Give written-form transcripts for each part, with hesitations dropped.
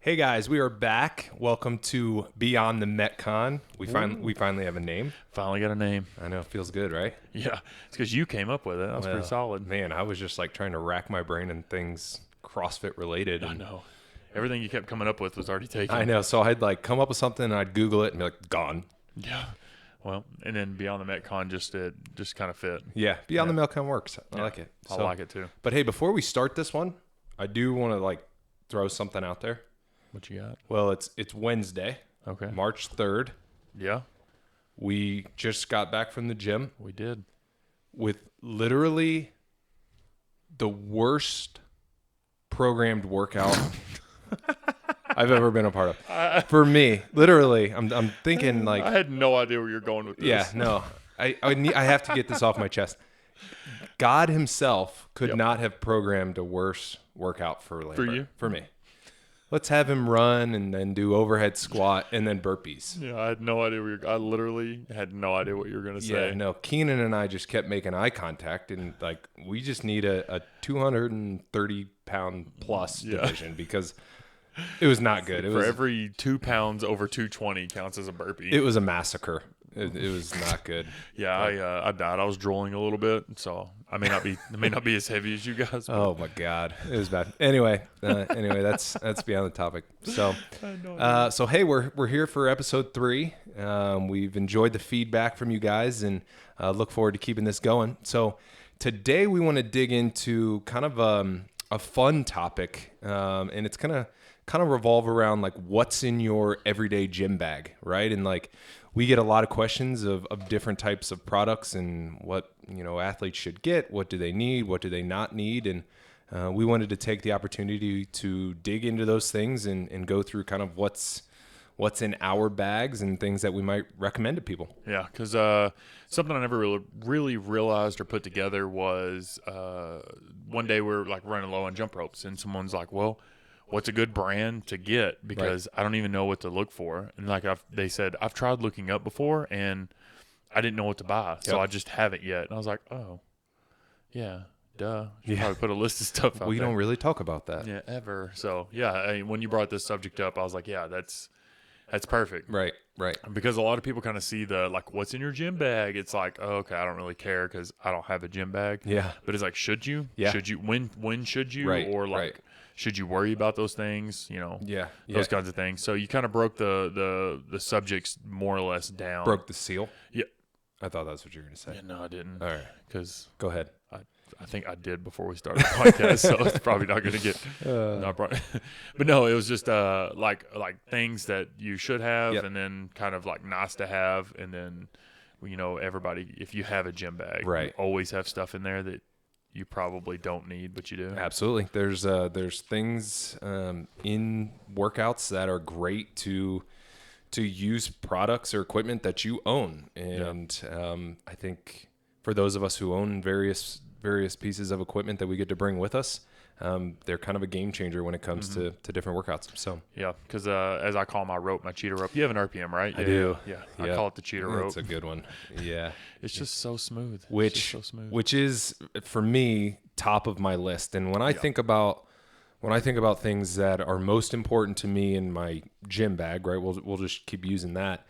Hey guys, we are back. Welcome to Beyond the Metcon. We finally have a name. Finally got a name. I know, it feels good, right? Yeah, it's because you came up with it. That was pretty solid. Man, I was just like trying to rack my brain in things CrossFit related. I know. Everything you kept coming up with was already taken. I know. So I'd like come up with something and I'd Google it and be like, gone. Yeah. Well, and then Beyond the Metcon just kind of fit. Yeah, Beyond the Metcon works. I like it. I like it too. But hey, before we start this one, I do want to like throw something out there. What you got? Well, it's Wednesday, Okay. March 3rd. Yeah, We just got back from the gym we did. with literally the worst programmed workout I've ever been a part of. For me, literally, I'm thinking like, I had no idea where you're going with this. yeah, no, I have to get this off my chest. God himself could not have programmed a worse workout for Lambert. For you? For me. Let's have him run and then do overhead squat and then burpees. Yeah, I had no idea I literally had no idea what you were going to say. Yeah, no, Keenan and I just kept making eye contact, and like we just need a 230-pound plus division because it was not good. For every 2 pounds over 220 counts as a burpee. It was a massacre. It was not good. Yeah, I died. I was drooling a little bit, so I may not be as heavy as you guys. But. Oh my God, it was bad. Anyway, that's beyond the topic. So, hey, we're here for episode 3. We've enjoyed the feedback from you guys, and look forward to keeping this going. So, today we want to dig into kind of a fun topic, and it's gonna kind of revolve around like what's in your everyday gym bag, right? And like we get a lot of questions of different types of products and what, athletes should get, what do they need, what do they not need. And we wanted to take the opportunity to dig into those things and go through kind of what's in our bags and things that we might recommend to people. Yeah, because something I never really realized or put together was one day we were like running low on jump ropes, and someone's like, well, what's a good brand to get? Because I don't even know what to look for. And like they said, I've tried looking up before and I didn't know what to buy. So I just haven't yet. And I was like, oh, yeah, duh. Should probably put a list of stuff out We there. don't really talk about that. Yeah, ever. So yeah, when you brought this subject up, I was like, yeah, that's perfect. Right. Because a lot of people kind of see the like, what's in your gym bag? It's like, oh, okay, I don't really care because I don't have a gym bag. Yeah. But it's like, should you? Yeah. Should you? When should you? Right. Or like, should you worry about those things? Those kinds of things. So you kind of broke the subjects more or less down. Broke the seal? Yeah. I thought that's what you were going to say. Yeah, no, I didn't. All right. Because Go ahead. I think I did before we started the podcast, so it's probably not going to get. But no, it was just like things that you should have, and then kind of like nice to have, and then everybody, if you have a gym bag, you always have stuff in there that you probably don't need, but you do. Absolutely. There's things in workouts that are great to use products or equipment that you own, and I think for those of us who own various pieces of equipment that we get to bring with us, they're kind of a game changer when it comes to different workouts. So yeah, because as I call my rope, my cheetah rope. You have an RPM, right? I do. Yeah. I call it the cheetah rope. It's a good one. Yeah, it's just so smooth. Which is for me top of my list. And when I think about things that are most important to me in my gym bag, right? We'll just keep using that.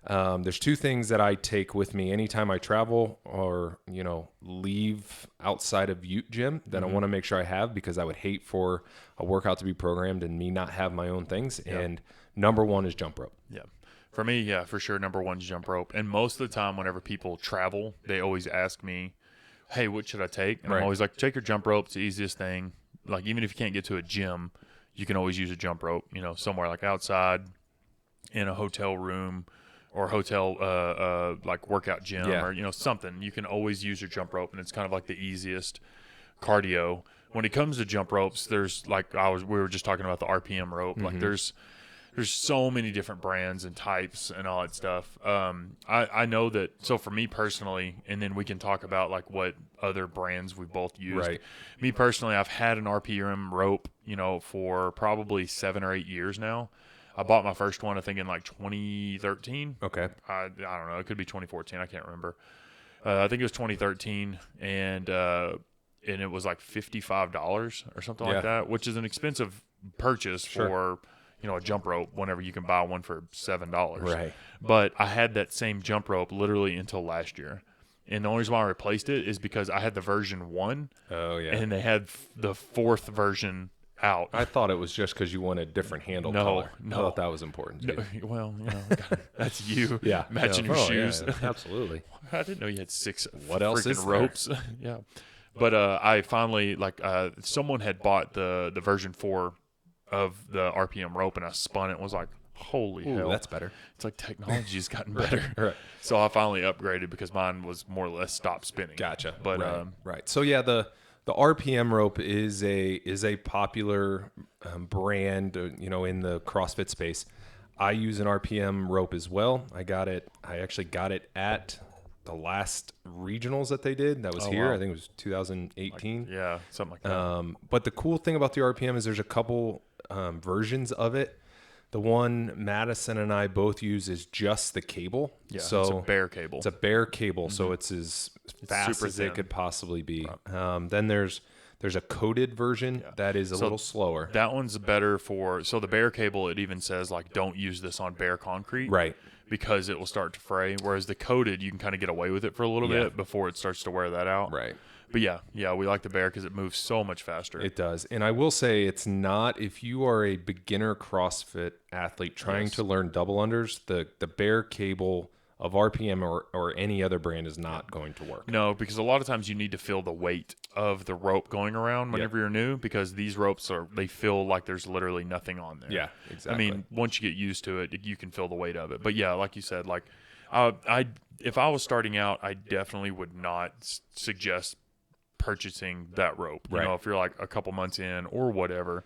There's 2 things that I take with me anytime I travel or, leave outside of Ute gym that I want to make sure I have, because I would hate for a workout to be programmed and me not have my own things. Yeah. And number 1 is jump rope. Yeah. For me, yeah, for sure. Number 1 is jump rope. And most of the time, whenever people travel, they always ask me, hey, what should I take? And I'm always like, take your jump rope. It's the easiest thing. Like, even if you can't get to a gym, you can always use a jump rope, somewhere like outside in a hotel room, or hotel like workout gym, or something. You can always use your jump rope, and it's kind of like the easiest cardio. When it comes to jump ropes, there's like we were just talking about the RPM rope. Like there's so many different brands and types and all that stuff. I know that. So for me personally, and then we can talk about like what other brands we've both used. Right. Me personally, I've had an RPM rope, for probably 7 or 8 years now. I bought my first one, I think, in like 2013. Okay. I don't know. It could be 2014. I can't remember. I think it was 2013, and it was like $55 or something like that, which is an expensive purchase for a jump rope whenever you can buy one for $7. Right. But I had that same jump rope literally until last year. And the only reason why I replaced it is because I had the version 1. Oh, yeah. And they had the 4th version out. I thought it was just because you wanted different handle color. I thought that was important too. Well, that's you. Yeah. Matching your shoes. Yeah, absolutely. I didn't know you had 6 what else is ropes. Yeah. But I finally, someone had bought the version 4 of the RPM rope, and I spun it and was like, holy hell. That's better. It's like technology's gotten better. Right. So I finally upgraded because mine was more or less stopped spinning. Gotcha. But right. So yeah, the RPM rope is a popular brand, in the CrossFit space. I use an RPM rope as well. I actually got it at the last regionals that they did. That was here. Wow. I think it was 2018. Something like that. But the cool thing about the RPM is there's a couple versions of it. The one Madison and I both use is just the cable. Yeah, so it's a bare cable. It's a bare cable, so it's as fast as it could possibly be. Right. Then there's a coated version that is a little slower. That one's better so the bare cable, it even says don't use this on bare concrete. Right. Because it will start to fray. Whereas the coated, you can kind of get away with it for a little bit before it starts to wear that out. Right. But yeah, we like the bare because it moves so much faster. It does. And I will say it's not, if you are a beginner CrossFit athlete trying to learn double unders, the bare cable of RPM or any other brand is not going to work. No, because a lot of times you need to feel the weight of the rope going around whenever you're new, because these ropes they feel like there's literally nothing on there. Yeah, exactly. I mean, once you get used to it, you can feel the weight of it. But yeah, like you said, if I was starting out, I definitely would not suggest purchasing that rope. You know, if you're like a couple months in or whatever.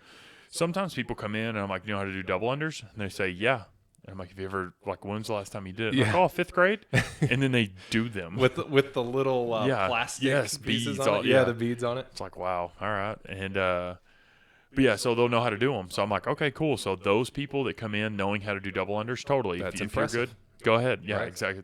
Sometimes people come in and I'm like, you know how to do double unders? And they say, yeah. And I'm like, have you ever, when's the last time you did it? Like, 5th grade? And then they do them. with the little plastic pieces on it. Yeah, the beads on it. It's like, wow, all right. And, but yeah, so they'll know how to do them. So I'm like, okay, cool. So those people that come in knowing how to do double unders, totally. That's if impressive. You're good, go ahead. Yeah, right. Exactly.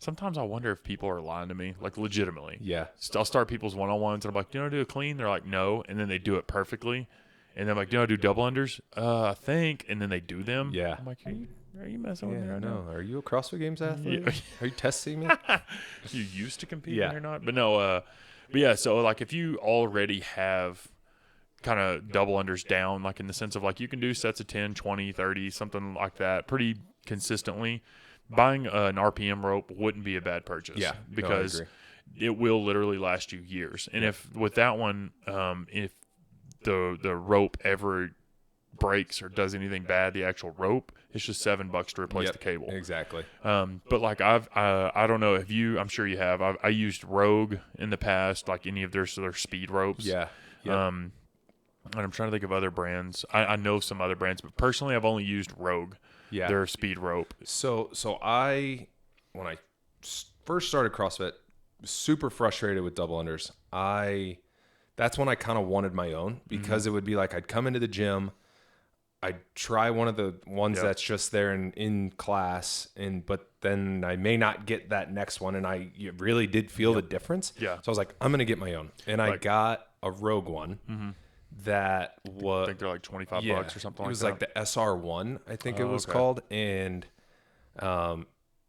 Sometimes I wonder if people are lying to me, legitimately. Yeah. I'll start people's one-on-ones, and I'm like, do you know how to do a clean? They're like, no. And then they do it perfectly. And then I'm like, do you know how to do double unders? I think. And then they do them. Yeah. I'm like, are you messing with me right now? Are you a CrossFit Games athlete? Yeah. Are you testing me? You used to compete or not? But no, but yeah, so if you already have kind of double unders down, in the sense of you can do sets of 10, 20, 30, something like that pretty consistently, buying an RPM rope wouldn't be a bad purchase. Yeah, because it will literally last you years. And if with that one, if the rope ever breaks or does anything bad, the actual rope, it's just $7 to replace the cable. Exactly. But I don't know if I'm sure you have. I used Rogue in the past, any of their speed ropes. Yeah. Yep. And I'm trying to think of other brands. I know some other brands, but personally, I've only used Rogue. Yeah. Their speed rope. So when I first started CrossFit, super frustrated with double unders. That's when I kind of wanted my own, because it would be I'd come into the gym, I'd try one of the ones that's just there in class, but then I may not get that next one, and I really did feel the difference. Yeah. So I was like, I'm going to get my own. And I got a Rogue one. That was, I think they're $25 or something like that. It was the SR1, I think it was called. And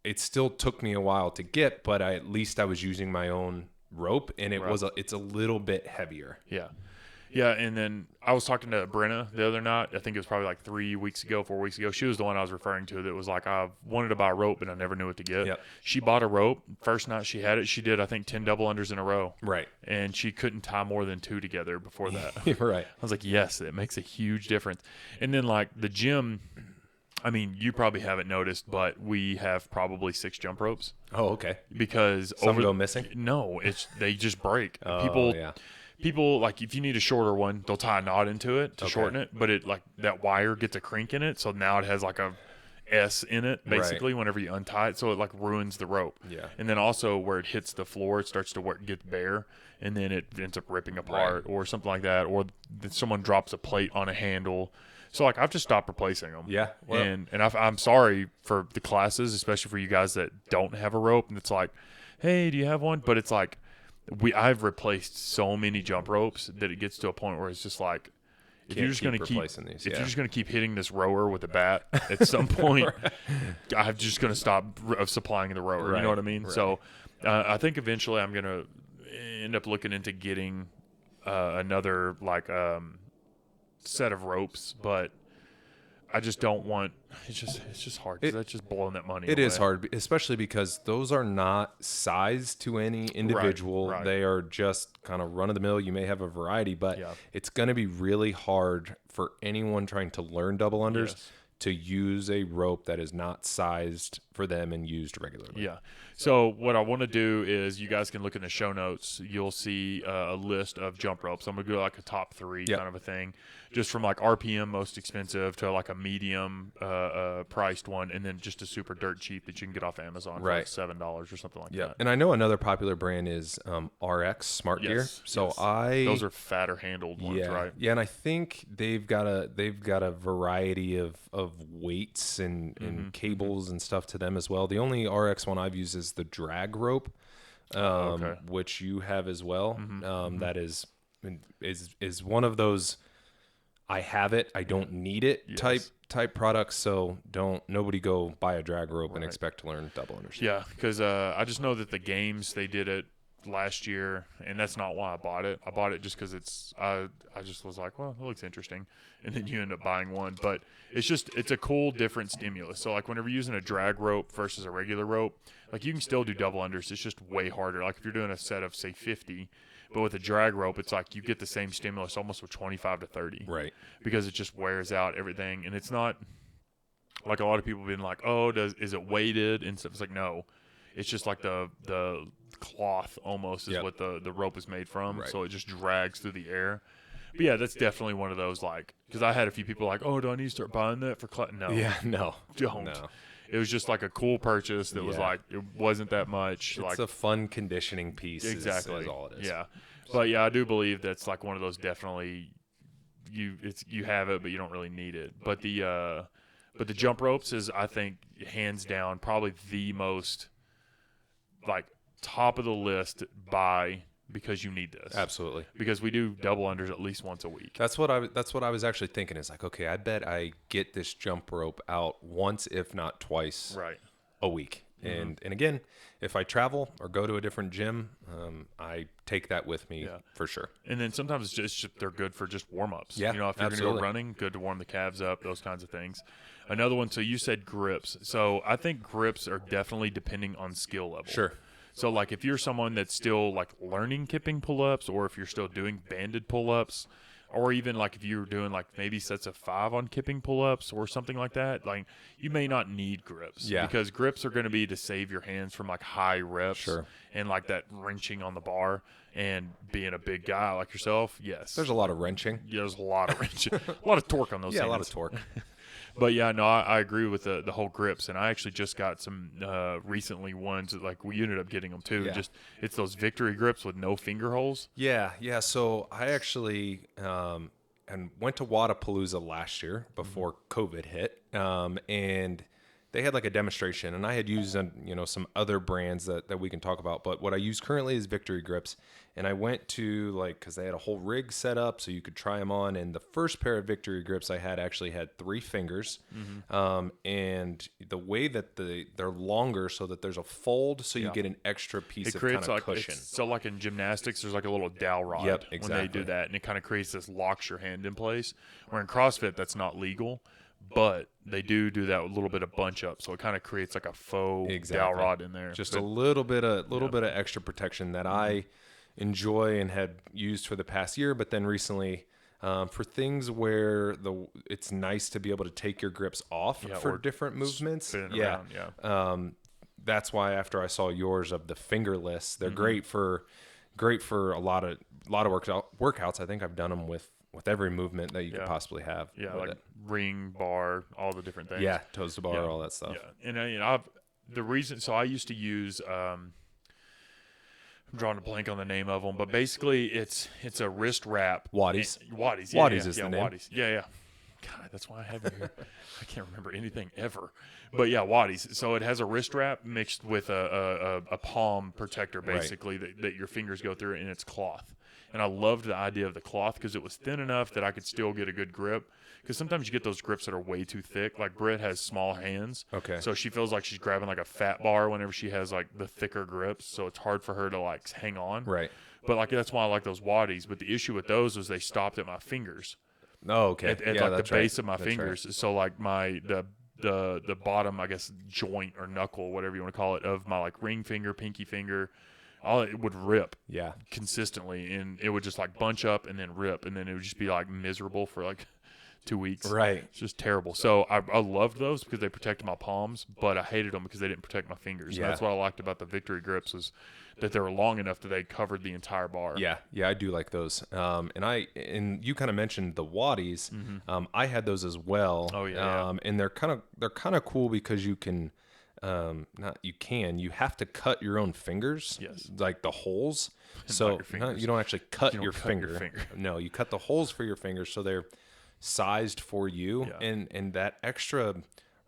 it still took me a while to get, but at least I was using my own rope, and it's a little bit heavier. Yeah. Yeah, and then I was talking to Brenna the other night. I think it was probably 4 weeks ago. She was the one I was referring to that was I wanted to buy a rope, and I never knew what to get. Yep. She bought a rope. First night she had it, she did, I think, 10 double unders in a row. Right. And she couldn't tie more than 2 together before that. Right. I was like, yes, it makes a huge difference. And then, the gym, I mean, you probably haven't noticed, but we have probably 6 jump ropes. Oh, okay. Because some go missing? No, they just break. Oh, People, if you need a shorter one, they'll tie a knot into it to shorten it, but that wire gets a crink in it, so now it has a S in it, basically, whenever you untie it, so it ruins the rope. Yeah. And then also where it hits the floor, it starts to get bare, and then it ends up ripping apart or something like that, or someone drops a plate on a handle. So, I've just stopped replacing them. Yeah. Well, and I'm sorry for the classes, especially for you guys that don't have a rope, and it's hey, do you have one? But it's I've replaced so many jump ropes that it gets to a point where it's just if you're just going to keep replacing these. If you're just going to keep hitting this rower with a bat, at some point, I'm just going to stop supplying the rower. You know what I mean? Right. So I think eventually I'm going to end up looking into getting another set of ropes, but I just don't want. It's just hard because that's just blowing that money. It away. is hard, especially because those are not sized to any individual. Right. They are just kind of run of the mill. You may have a variety, but it's going to be really hard for anyone trying to learn double unders to use a rope that is not sized for them and used regularly. Yeah. So what I want to do is you guys can look in the show notes. You'll see a list of jump ropes. I'm going to go like a top 3 kind of a thing, just from like RPM most expensive to like a medium priced one, and then just a super dirt cheap that you can get off Amazon for like $7 or something like that. And I know another popular brand is RX Smart Gear. So those are fatter handled ones, right? Yeah, and I think they've got a variety of weights and cables and stuff to them as well. The only RX one I've used is the drag rope, which you have as well. That is one of those I have it, I don't need it type products. So nobody go buy a drag rope and expect to learn double unders. Yeah, because I just know that the games, they did it last year, and that's not why I bought it. I bought it just because I just was like, well, it looks interesting, and then you end up buying one. But it's a cool different stimulus. So like whenever you're using a drag rope versus a regular rope, like you can still do double unders. It's just way harder. Like if you're doing a set of say 50, but with a drag rope, it's like you get the same stimulus almost with 25 to 30, right? Because it just wears out everything, and it's not like a lot of people being like, oh, is it weighted and stuff. It's like, no. It's just like the cloth almost is what the rope is made from, so it just drags through the air. But yeah, that's definitely one of those, like, because I had a few people like, oh, do I need to start buying that for No. Yeah, no. Don't. No. It was just like a cool purchase that was like, it wasn't that much. It's like a fun conditioning piece. Exactly. Is all it is. Yeah. But yeah, I do believe that's like one of those definitely, you have it, but you don't really need it. But the jump ropes is, I think, hands down, probably the most, like, top of the list because you need this. Absolutely. Because we do double unders at least once a week. That's what I was actually thinking, is like, okay, I bet I get this jump rope out once, if not twice, a week. And again, if I travel or go to a different gym, I take that with me for sure. And then sometimes it's just they're good for just warm-ups. Yeah, if you're going to go running, good to warm the calves up, those kinds of things. Another one, so you said grips. So I think grips are definitely depending on skill level. Sure. So, like, if you're someone that's still, like, learning kipping pull-ups, or if you're still doing banded pull-ups, or even, like, if you're doing, like, maybe sets of 5 on kipping pull-ups or something like that, like, you may not need grips. Yeah. Because grips are going to be to save your hands from, like, high reps and, like, that wrenching on the bar. And being a big guy like yourself, yes. There's a lot of wrenching. Yeah, there's a lot of wrenching. A lot of torque on those hands. Yeah, a lot of torque. But yeah, no, I agree with the whole grips, and I actually just got some recently ones that, like, we ended up getting them too. Yeah. It's those Victory grips with no finger holes. Yeah. So I actually and went to Wadapalooza last year before COVID hit, and they had like a demonstration, and I had used some other brands that we can talk about, but what I use currently is Victory grips. And I went to, like, because they had a whole rig set up so you could try them on. And the first pair of Victory grips I had actually had 3 fingers. And the way that they're longer so that there's a fold, so you get an extra piece of kind of cushion. So like in gymnastics, there's like a little dowel rod when they do that. And it kind of creates this, locks your hand in place. Where in CrossFit, that's not legal. But they do that with a little bit of bunch up. So it kind of creates like a faux dowel rod in there. Just a little bit of extra protection that I enjoy and had used for the past year, but then recently for things where it's nice to be able to take your grips off for different movements. That's why after I saw yours of the fingerless, they're great for a lot of workouts. I think I've done them with every movement that you could possibly have. Yeah, like ring, bar, all the different things. Yeah, toes to bar, all that stuff. Yeah, and I used to use. I'm drawing a blank on the name of them, but basically it's a wrist wrap. Waddies. Waddies is the name. Waddies. Yeah. God, that's why I have it here. I can't remember anything ever. But yeah, Waddies. So it has a wrist wrap mixed with a palm protector, basically, that your fingers go through, and it's cloth. And I loved the idea of the cloth because it was thin enough that I could still get a good grip. Because sometimes you get those grips that are way too thick. Like Britt has small hands. Okay. So she feels like she's grabbing like a fat bar whenever she has like the thicker grips. So it's hard for her to like hang on. Right. But like that's why I like those waddies. But the issue with those was they stopped at my fingers. Oh, okay. At like the base of my fingers. Right. So like the bottom, I guess, joint or knuckle, whatever you want to call it, of my like ring finger, pinky finger, it would rip consistently, and it would just like bunch up and then rip, and then it would just be like miserable for like 2 weeks. Right. It's just terrible. So I loved those because they protected my palms, but I hated them because they didn't protect my fingers. Yeah. And that's what I liked about the Victory grips is that they were long enough that they covered the entire bar. Yeah, I do like those. And you kind of mentioned the waddies. Mm-hmm. I had those as well. Oh yeah. And they're kind of cool because you can you have to cut your own fingers. Yes. Like the holes. So you don't actually cut your finger. No, you cut the holes for your fingers so they're sized for you. Yeah. And that extra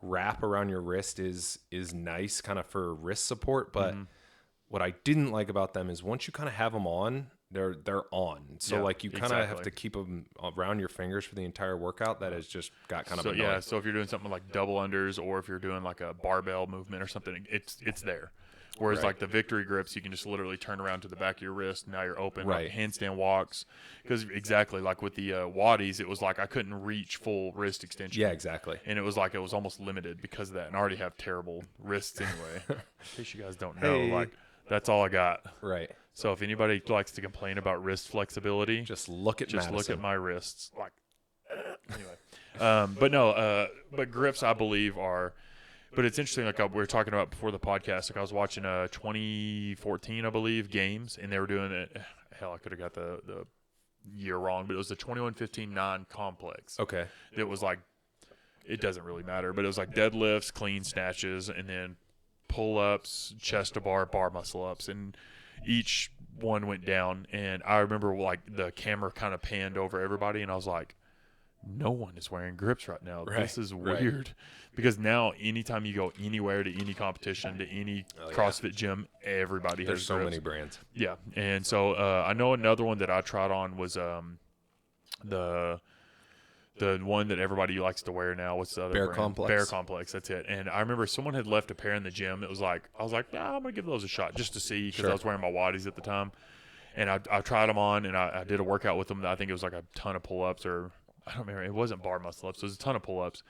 wrap around your wrist is nice kind of for wrist support, but what I didn't like about them is once you kind of have them on, they're on. So like you kind of have to keep them around your fingers for the entire workout. That has just got kind of annoying. Yeah. So if you're doing something like double unders, or if you're doing like a barbell movement or something, it's there. Whereas like the Victory grips, you can just literally turn around to the back of your wrist. And now you're open. Right. Like handstand walks. Because exactly like with the waddies, it was like I couldn't reach full wrist extension. Yeah, exactly. And it was like it was almost limited because of that. And I already have terrible wrists anyway. In case you guys don't know, like that's all I got. Right. So if anybody likes to complain about wrist flexibility, just look at my wrists. Like anyway, but grips I believe are. But it's interesting, like we were talking about before the podcast. Like I was watching 2014, I believe, games, and they were doing it. Hell, I could have got the year wrong, but it was the 21-15 non-complex. Okay. It was like, it doesn't really matter, but it was like deadlifts, clean snatches, and then pull-ups, chest to bar, bar muscle-ups, and each one went down. And I remember like the camera kind of panned over everybody, and I was like, no one is wearing grips right now. Right. This is weird. Because now anytime you go anywhere to any competition, to any CrossFit gym, everybody There's has so grips. many brands. Yeah. And so I know another one that I tried on was the one that everybody likes to wear now. What's the other Bear brand? Complex. Bear Complex. That's it. And I remember someone had left a pair in the gym. It was like, I was like, I'm going to give those a shot just to see because I was wearing my waddies at the time. And I tried them on, and I did a workout with them. I think it was like a ton of pull-ups, or I don't remember. It wasn't bar muscle-ups. It was a ton of pull-ups.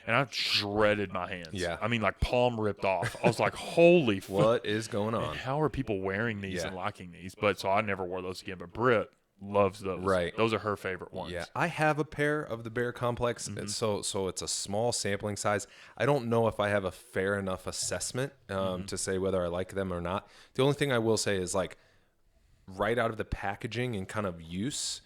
And I shredded my hands. Yeah. I mean, like palm ripped off. I was like, holy fuck. What is going on? How are people wearing these and liking these? But so I never wore those again. But Britt loves those. Right. Those are her favorite ones. Yeah. I have a pair of the Bear Complex. So it's a small sampling size. I don't know if I have a fair enough assessment to say whether I like them or not. The only thing I will say is like right out of the packaging and kind of use,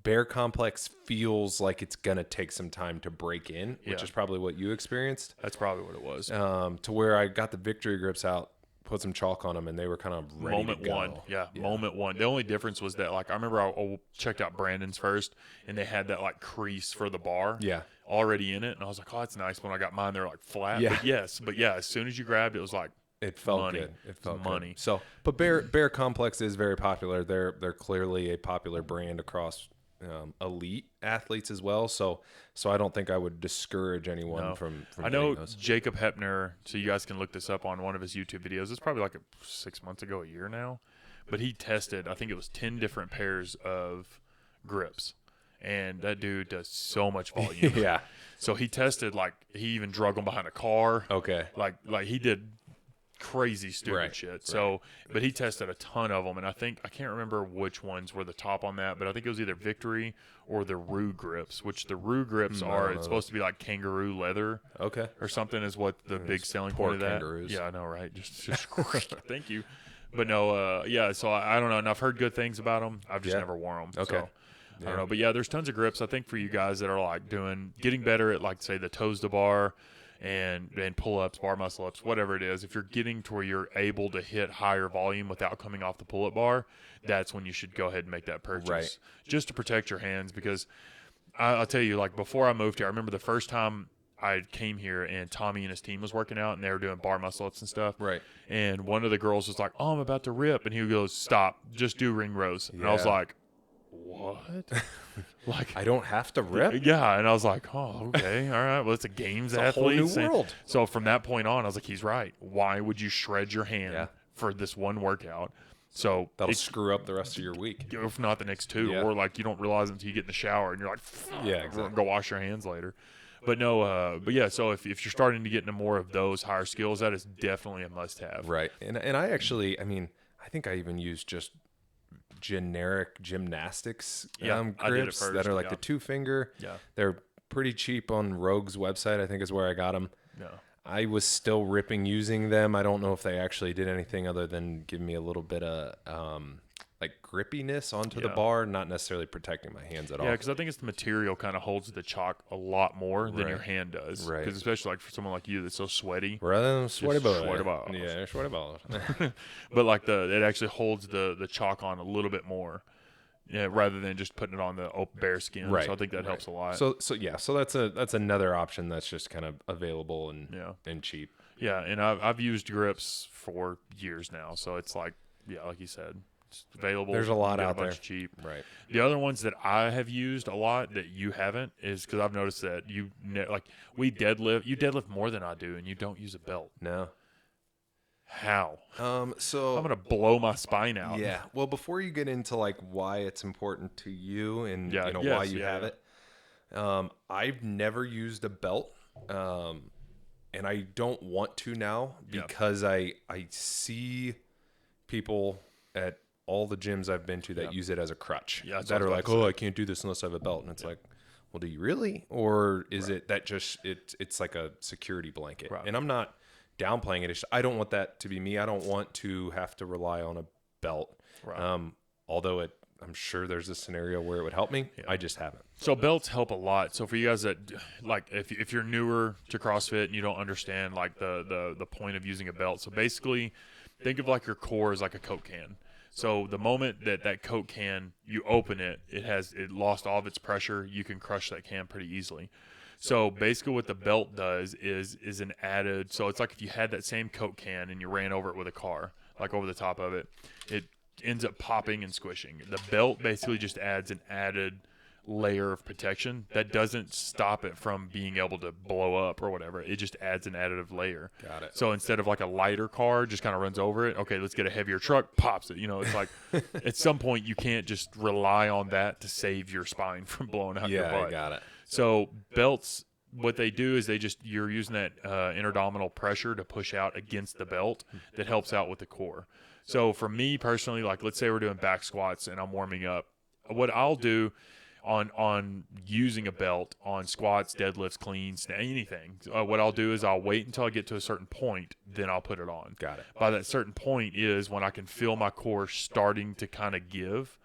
Bear Complex feels like it's going to take some time to break in, which is probably what you experienced. That's probably what it was. To where I got the Victory grips out, put some chalk on them, and they were kind of ready Moment to go. one. Yeah, moment one. The only difference was that, like, I remember I checked out Brandon's first, and they had that, like, crease for the bar already in it. And I was like, oh, that's nice. When I got mine, they're, like, flat. Yeah. But as soon as you grabbed it, it was like, it felt money. good. It felt money. Good. So, but Bear Complex is very popular. They're clearly a popular brand across elite athletes as well. So I don't think I would discourage anyone from I know those. Jacob Hepner, so you guys can look this up on one of his YouTube videos. It's probably like 6 months ago, a year now. But he tested, I think it was 10 different pairs of grips. And that dude does so much volume. Yeah. So he tested, like, he even drug them behind a car. Okay. Like he did crazy stupid shit. So, but he tested a ton of them, and I can't remember which ones were the top on that, but I think it was either Victory or the Roo grips, which the Roo grips it's supposed to be like kangaroo leather. Okay. Or something is what the big selling point of that. Kangaroos. Yeah, I know, right? Just thank you. But no, so I don't know, and I've heard good things about them. I've just never worn them. Okay. So. I don't know, but there's tons of grips. I think for you guys that are like getting better at, like, say, the toes to bar and pull-ups, bar muscle-ups, whatever it is, if you're getting to where you're able to hit higher volume without coming off the pull-up bar, that's when you should go ahead and make that purchase, just to protect your hands. Because I'll tell you, like, before I moved here, I remember the first time I came here and Tommy and his team was working out and they were doing bar muscle-ups and stuff. Right. And one of the girls was like, oh, I'm about to rip. And he goes, stop, just do ring rows. And I was like, what? Like, I don't have to rip? Yeah. And I was like, oh, okay. All right. Well, it's a games athlete. It's a whole new world. So from that point on, I was like, he's right. Why would you shred your hand for this one workout? So that'll screw up the rest of your week. If not the next two, or like you don't realize until you get in the shower and you're like, exactly. Go wash your hands later. But no, so if you're starting to get into more of those higher skills, that is definitely a must-have. Right. And I actually, I think I even use just generic gymnastics grips that are like the 2-finger. Yeah. They're pretty cheap on Rogue's website, I think is where I got them. Yeah. I was still ripping using them. I don't know if they actually did anything other than give me a little bit of like grippiness onto the bar, not necessarily protecting my hands at all. Yeah, because I think it's the material kind of holds the chalk a lot more than your hand does. Right. Because especially like for someone like you that's so sweaty. Rather than sweaty balls. Yeah, sweaty balls. But like it actually holds the chalk on a little bit more. Yeah, rather than just putting it on the bare skin. Right. So I think that helps a lot. So that's another option that's just kind of available and cheap. Yeah, and I've used grips for years now, so it's like you said, it's available. There's a lot out there. Cheap. Right. The other ones that I have used a lot that you haven't is because I've noticed that you deadlift more than I do, and you don't use a belt. No. How? So I'm gonna blow my spine out. Yeah. Well, before you get into like why it's important to you and why you have it, I've never used a belt, and I don't want to now because I see people at all the gyms I've been to that use it as a crutch. Yeah, that are like, I can't do this unless I have a belt, and it's like, well, do you really, or is it that just it's like a security blanket? Right. And I'm not downplaying it. I don't want that to be me. I don't want to have to rely on a belt. Right. Although I'm sure there's a scenario where it would help me. I just haven't. So belts help a lot. So for you guys that like, if you're newer to CrossFit and you don't understand like the point of using a belt. So basically, think of like your core as like a Coke can. So the moment that Coke can, you open it, it lost all of its pressure. You can crush that can pretty easily. So basically what the belt does is an added, so it's like if you had that same Coke can and you ran over it with a car, like over the top of it, it ends up popping and squishing. The belt basically just adds an added layer of protection that doesn't stop it from being able to blow up or whatever. It just adds an additive layer. Got it. So instead of like a lighter car just kind of runs over it, okay, let's get a heavier truck, pops it. It's like at some point you can't just rely on that to save your spine from blowing out your butt. Yeah, I got it. So belts, what they do is you're using that interabdominal pressure to push out against the belt that helps out with the core. So for me personally, like let's say we're doing back squats and I'm warming up, what I'll do on using a belt on squats, deadlifts, cleans, anything, what I'll do is I'll wait until I get to a certain point, then I'll put it on. Got it. By that certain point is when I can feel my core starting to kind of give.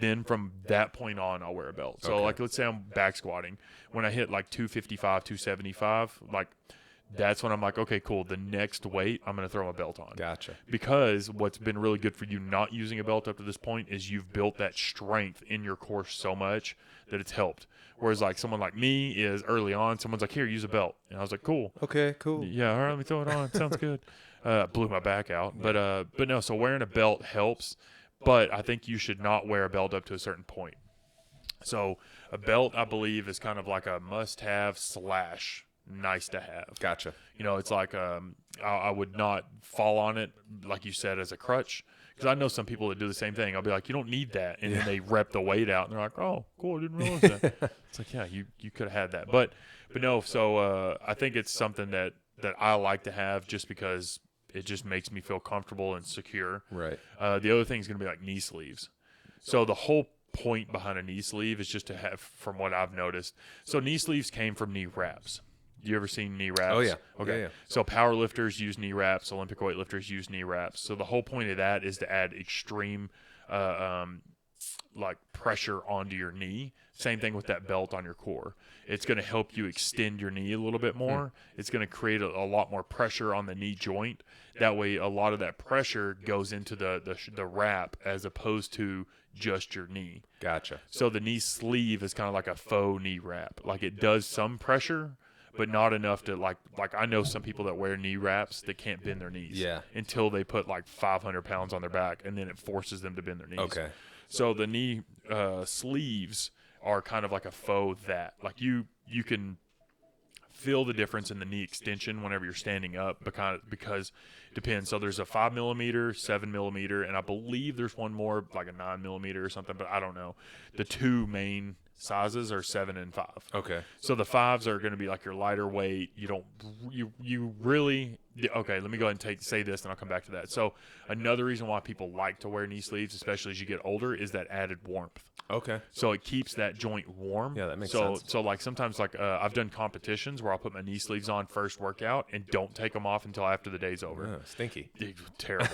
Then from that point on, I'll wear a belt. So like, let's say I'm back squatting. When I hit like 255, 275, like that's when I'm like, okay, cool. The next weight, I'm going to throw my belt on. Gotcha. Because what's been really good for you not using a belt up to this point is you've built that strength in your core so much that it's helped. Whereas like someone like me is early on, someone's like, here, use a belt. And I was like, cool. Okay, cool. Yeah, all right, let me throw it on. Sounds good. Blew my back out. But no, so wearing a belt helps. But I think you should not wear a belt up to a certain point. So a belt, I believe, is kind of like a must-have / nice to have. Gotcha. It's like I would not fall on it, like you said, as a crutch. Because I know some people that do the same thing. I'll be like, you don't need that. And then they rep the weight out, and they're like, oh, cool, I didn't realize that. It's like, yeah, you could have had that. But no, so I think it's something that I like to have just because it just makes me feel comfortable and secure. Right. The other thing is going to be like knee sleeves. So the whole point behind a knee sleeve is just to have, from what I've noticed. So knee sleeves came from knee wraps. You ever seen knee wraps? Oh, yeah. Okay. Yeah. So power lifters use knee wraps. Olympic weightlifters use knee wraps. So the whole point of that is to add extreme like pressure onto your knee. Same thing with that belt on your core. It's going to help you extend your knee a little bit more. It's going to create a lot more pressure on the knee joint. That way, a lot of that pressure goes into the wrap as opposed to just your knee. Gotcha. So the knee sleeve is kind of like a faux knee wrap. Like it does some pressure, but not enough to like I know some people that wear knee wraps that can't bend their knees. Yeah. Until they put like 500 pounds on their back, and then it forces them to bend their knees. Okay. So the knee sleeves are kind of like a faux that. Like you can feel the difference in the knee extension whenever you're standing up because it depends. So there's a 5 millimeter, 7 millimeter, and I believe there's one more like a 9 millimeter or something, but I don't know. The two main sizes are 7 and 5. Okay. So the 5s are going to be like your lighter weight. You really okay. Let me go ahead and say this, and I'll come back to that. So another reason why people like to wear knee sleeves, especially as you get older, is that added warmth. Okay. So it keeps that joint warm. Yeah, that makes sense. So like sometimes like I've done competitions where I'll put my knee sleeves on first workout and don't take them off until after the day's over. Oh, stinky. Terrible.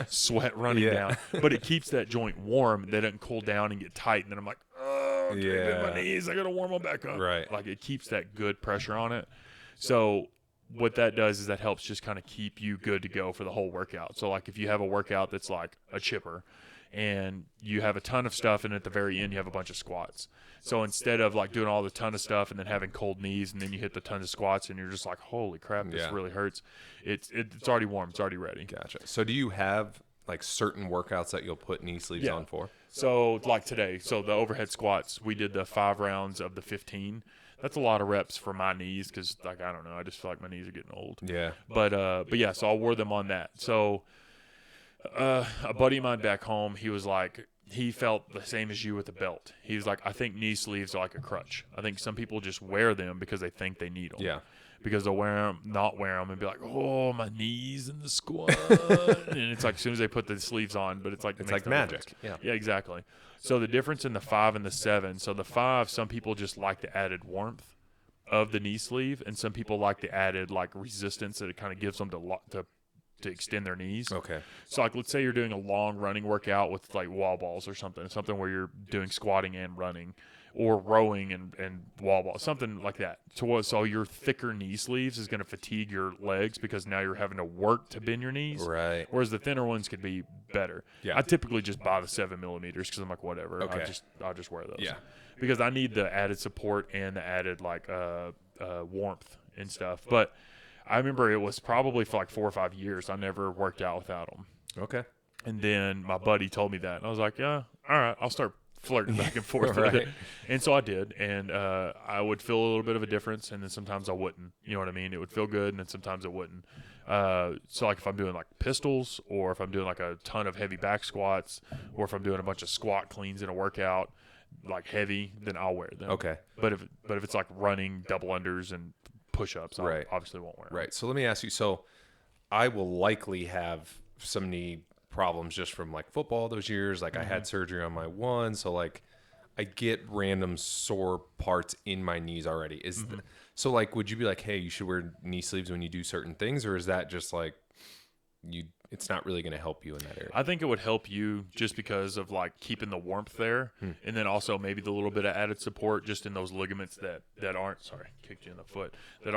Sweat running down. But it keeps that joint warm. They don't cool down and get tight. And then I'm like, oh, my knees. I got to warm them back up. Right. Like it keeps that good pressure on it. So what that does is that helps just kind of keep you good to go for the whole workout. So like if you have a workout that's like a chipper, and you have a ton of stuff, and at the very end you have a bunch of squats. So instead of like doing all the ton of stuff and then having cold knees and then you hit the tons of squats and you're just like, holy crap, this really hurts. It's already warm. It's already ready. Gotcha. So do you have like certain workouts that you'll put knee sleeves on for? So like today, so the overhead squats, we did the 5 rounds of the 15. That's a lot of reps for my knees because like, I don't know, I just feel like my knees are getting old. Yeah. But yeah, so I wore them on that. So a buddy of mine back home, he was like, he felt the same as you with the belt. He was like, I think knee sleeves are like a crutch. I think some people just wear them because they think they need them. Yeah. Because they'll not wear them and be like, oh, my knees in the squat. And it's like as soon as they put the sleeves on, but it's like magic. Yeah, exactly. So the difference in the 5 and the 7. So the 5, some people just like the added warmth of the knee sleeve, and some people like the added like resistance that it kind of gives them to extend their knees. Okay. So like let's say you're doing a long running workout with like wall balls or something where you're doing squatting and running, or rowing and wall balls, something like that. So your thicker knee sleeves is going to fatigue your legs because now you're having to work to bend your knees. Right. Whereas the thinner ones could be better. Yeah. I typically just buy the 7 millimeters because I'm like, whatever. Okay. I'll just wear those. Yeah. Because I need the added support and the added like warmth and stuff. But I remember it was probably for like 4 or 5 years I never worked out without them. Okay. And then my buddy told me that, and I was like, yeah, all right, I'll start flirting back and forth with it. And so I did, and I would feel a little bit of a difference, and then sometimes I wouldn't. You know what I mean? It would feel good, and then sometimes it wouldn't. So like if I'm doing like pistols, or if I'm doing like a ton of heavy back squats, or if I'm doing a bunch of squat cleans in a workout, like heavy, then I'll wear them. Okay. But if it's like running double unders and push-ups, I obviously won't wear them. Right. So let me ask you. So I will likely have some knee problems just from like football those years. Like I had surgery on my one, so like I get random sore parts in my knees already. So like, would you be like, hey, you should wear knee sleeves when you do certain things, or is that just like it's not really going to help you in that area? I think it would help you just because of like keeping the warmth there, and then also maybe the little bit of added support just in those ligaments that aren't kicked you in the foot, that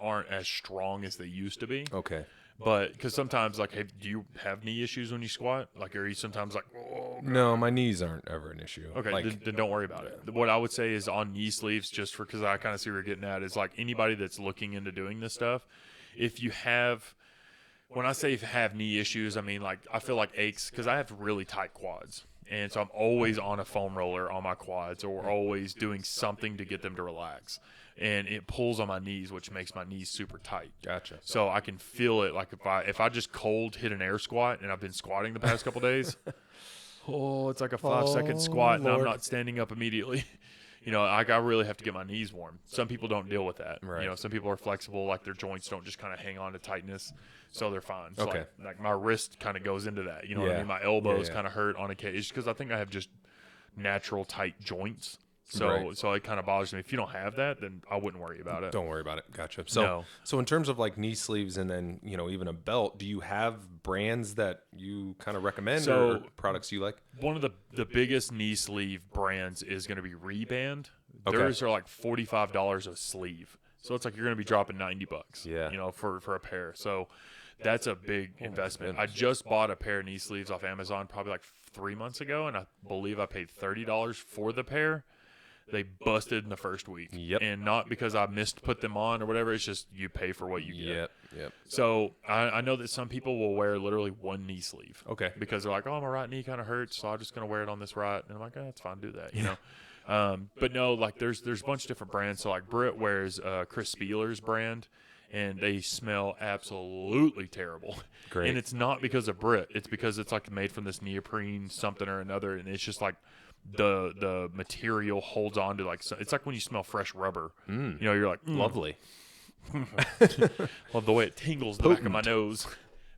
aren't as strong as they used to be. Okay. But because sometimes like, hey, do you have knee issues when you squat? Like, are you sometimes like, oh, God. No, my knees aren't ever an issue. Okay, like, then don't worry about it. What I would say is on knee sleeves, just because I kind of see where you're getting at, is like anybody that's looking into doing this stuff, if you have, when I say if you have knee issues, I mean like I feel like aches because I have really tight quads. And so I'm always on a foam roller on my quads, or always doing something to get them to relax. And it pulls on my knees, which makes my knees super tight. Gotcha. So I can feel it. Like if I just cold hit an air squat, and I've been squatting the past couple days, it's like a 5-second squat, and I'm not standing up immediately. You know, I really have to get my knees warm. Some people don't deal with that. Right. You know, some people are flexible, like their joints don't just kind of hang on to tightness, so they're fine. So okay. Like my wrist kind of goes into that. You know what I mean? My elbows kind of hurt on occasion because I think I have just natural tight joints. So it kind of bothers me. If you don't have that, then I wouldn't worry about it. Don't worry about it. Gotcha. So in terms of like knee sleeves and then, you know, even a belt, do you have brands that you kind of recommend or products you like? One of the biggest knee sleeve brands is going to be Reband. Okay. Theirs are like $45 a sleeve. So it's like you're going to be dropping $90, you know, for a pair. So that's a big investment. I just bought a pair of knee sleeves off Amazon probably like 3 months ago, and I believe I paid $30 for the pair. they busted in the first week. Yep. And not because I missed to put them on or whatever. It's just you pay for what you get. Yep. So I know that some people will wear literally one knee sleeve. Okay. Because they're like, oh, my right knee kind of hurts, so I'm just going to wear it on this right. And I'm like, that's fine, do that, you know. But no, like there's a bunch of different brands. So like Britt wears Chris Spieler's brand, and they smell absolutely terrible. Great. And it's not because of Britt. It's because it's like made from this neoprene something or another, and it's just like the material holds on to like, it's like when you smell fresh rubber. You know, you're like, lovely. Love the way it tingles the back of my nose.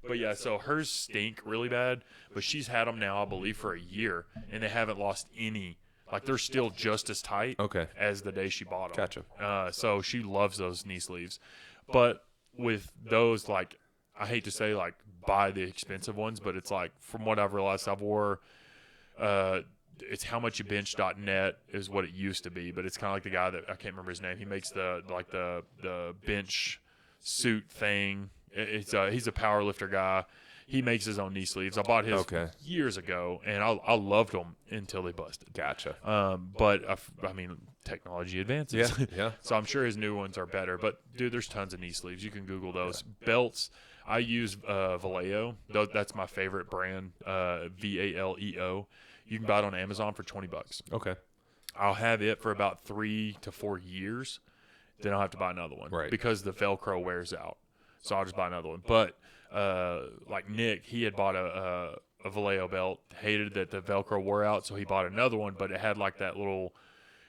But yeah, so hers stink really bad, but she's had them now, I believe, for a year, and they haven't lost any. Like, they're still just as tight as the day she bought them. Gotcha. So she loves those knee sleeves. But with those, like, I hate to say, like, buy the expensive ones, but it's like, from what I've realized, I've wore, it's howmuchyoubench.net is what it used to be, but it's kind of like the guy that, I can't remember his name. He makes the bench suit thing. He's a power lifter guy. He makes his own knee sleeves. I bought his years ago, and I loved them until they busted. Gotcha. But I mean, technology advances. Yeah. So I'm sure his new ones are better. But dude, there's tons of knee sleeves. You can Google those. Belts. I use Vallejo. That's my favorite brand. Valeo. You can buy it on Amazon for $20. Okay. I'll have it for about 3 to 4 years. Then I'll have to buy another one. Right. Because the Velcro wears out. So I'll just buy another one. But like Nick, he had bought a Vallejo belt, hated that the Velcro wore out, so he bought another one, but it had like that little,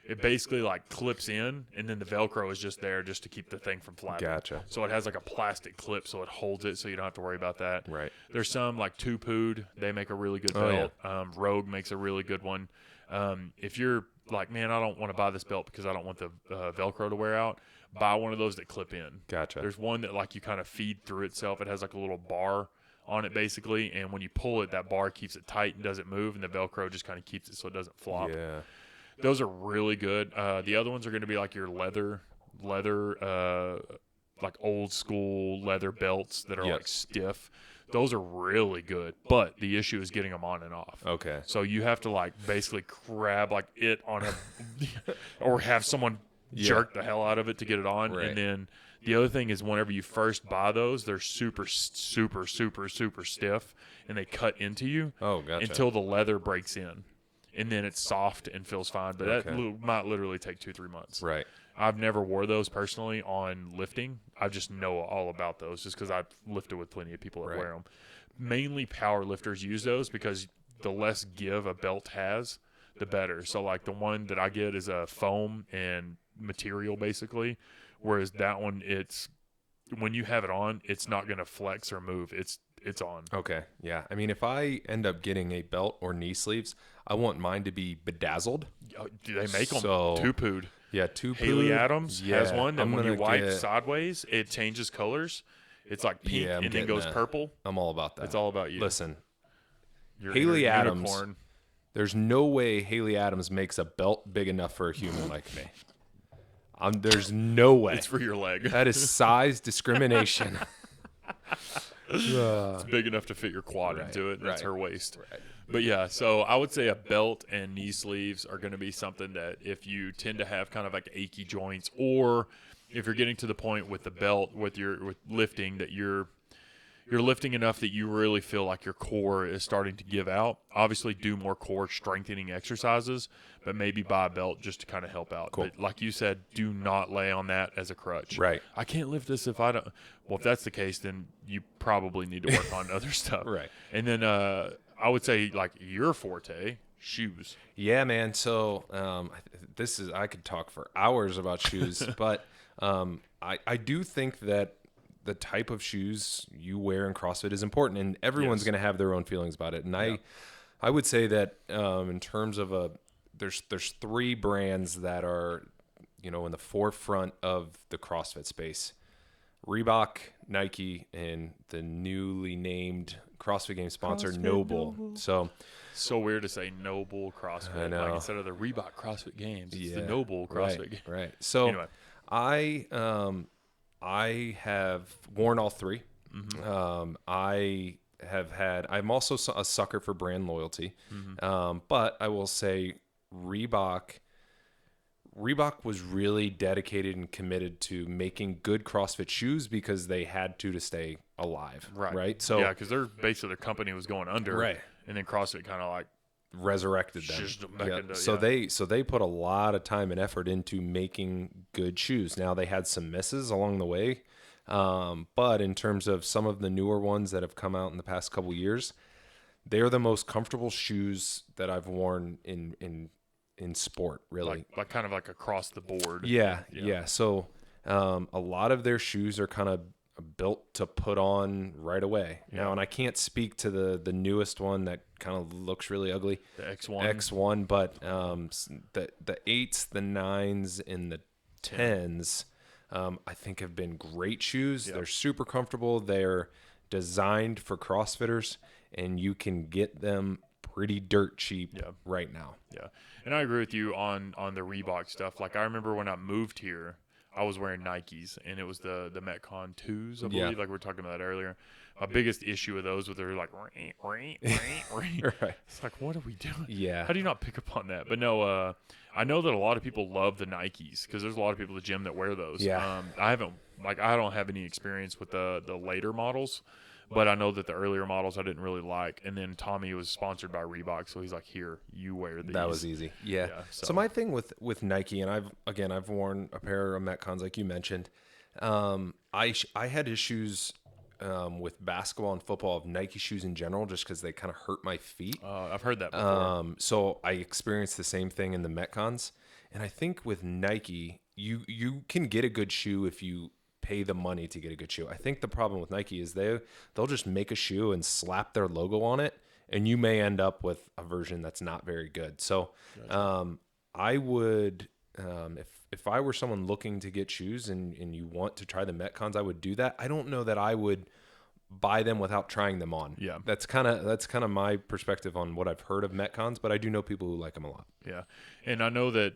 it basically like clips in, and then the Velcro is just there just to keep the thing from flapping. Gotcha. So it has like a plastic clip, so it holds it, so you don't have to worry about that. Right. There's some like Tupood, they make a really good belt. Rogue makes a really good one. If you're like, man, I don't want to buy this belt because I don't want the Velcro to wear out, buy one of those that clip in. Gotcha. There's one that like you kind of feed through itself. It has like a little bar on it basically, and when you pull it, that bar keeps it tight and doesn't move, and the Velcro just kind of keeps it so it doesn't flop. Yeah. Those are really good. The other ones are going to be like your leather, like old school leather belts that are like stiff. Those are really good, but the issue is getting them on and off. Okay. So you have to like basically grab like it on a, or have someone jerk the hell out of it to get it on. Right. And then the other thing is whenever you first buy those, they're super, super, super, super stiff, and they cut into you until the leather breaks in. And then it's soft and feels fine. But that might literally take 2-3 months. Right. I've never wore those personally on lifting. I just know all about those just because I've lifted with plenty of people that wear them. Mainly power lifters use those because the less give a belt has, the better. So like the one that I get is a foam and material basically, whereas that one, it's when you have it on, it's not going to flex or move. It's on. Okay. Yeah. I mean, if I end up getting a belt or knee sleeves, I want mine to be bedazzled. Do they make them? So, Tupood. Yeah, Tupood. Haley Adams has one that when you wipe get... sideways, it changes colors. It's like pink and then goes purple. I'm all about that. It's all about you. Listen, you're Haley Adams. Unicorn. There's no way Haley Adams makes a belt big enough for a human like me. There's no way. It's for your leg. That is size discrimination. It's big enough to fit your quad into it. That's her waist. Right. But yeah, so I would say a belt and knee sleeves are going to be something that if you tend to have kind of like achy joints, or if you're getting to the point with the belt with lifting that you're lifting enough that you really feel like your core is starting to give out, obviously do more core strengthening exercises, but maybe buy a belt just to kind of help out. Cool. But like you said, do not lay on that as a crutch. Right. I can't lift this if I don't. Well, if that's the case, then you probably need to work on other stuff. Right. And then I would say like your forte, shoes. Yeah, man. So I could talk for hours about shoes, but I do think that the type of shoes you wear in CrossFit is important, and everyone's going to have their own feelings about it. And I would say that in terms of there's 3 brands that are, in the forefront of the CrossFit space: Reebok, Nike, and the newly named CrossFit Games sponsor, Noble. So weird to say Noble CrossFit. I know. Like instead of the Reebok CrossFit Games, it's the Noble CrossFit Games. Right. So anyway. I have worn all 3. Mm-hmm. I'm also a sucker for brand loyalty. Mm-hmm. But I will say Reebok Reebok was really dedicated and committed to making good CrossFit shoes because they had to stay alive. Right. So yeah, because their company was going under. Right. And then CrossFit kind of like resurrected them. So they put a lot of time and effort into making good shoes. Now they had some misses along the way, but in terms of some of the newer ones that have come out in the past couple years, they're the most comfortable shoes that I've worn in sport, really. Like kind of like across the board. Yeah. So a lot of their shoes are kind of built to put on right away. Now, and I can't speak to the newest one that kind of looks really ugly, the X1, but the 8s, the 9s, and the 10s, I think have been great shoes. They're super comfortable. They're designed for CrossFitters, and you can get them pretty dirt cheap right now. Yeah, and I agree with you on the Reebok stuff. Like, I remember when I moved here, I was wearing Nikes, and it was the Metcon 2s, I believe, like we were talking about that earlier. My biggest issue with those was they're like, right. It's like, what are we doing? Yeah. How do you not pick up on that? But no, I know that a lot of people love the Nikes because there's a lot of people at the gym that wear those. Yeah. I don't have any experience with the later models. But I know that the earlier models I didn't really like. And then Tommy was sponsored by Reebok, so he's like, here, you wear these. That was easy. Yeah. So my thing with Nike, and I've worn a pair of Metcons like you mentioned. I had issues with basketball and football of Nike shoes in general just because they kind of hurt my feet. I've heard that before. So I experienced the same thing in the Metcons. And I think with Nike, you can get a good shoe if you pay the money to get a good shoe. I think the problem with Nike is they'll just make a shoe and slap their logo on it, and you may end up with a version that's not very good. So I would, if I were someone looking to get shoes and you want to try the Metcons, I would do that. I don't know that I would buy them without trying them on. Yeah. That's kind of my perspective on what I've heard of Metcons, but I do know people who like them a lot. Yeah. And I know that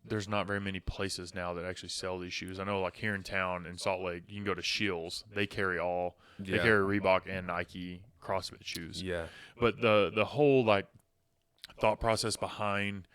there's not very many places now that actually sell these shoes. I know, like here in town in Salt Lake, you can go to Shields. They carry Reebok and Nike CrossFit shoes. Yeah. But the whole like thought process behind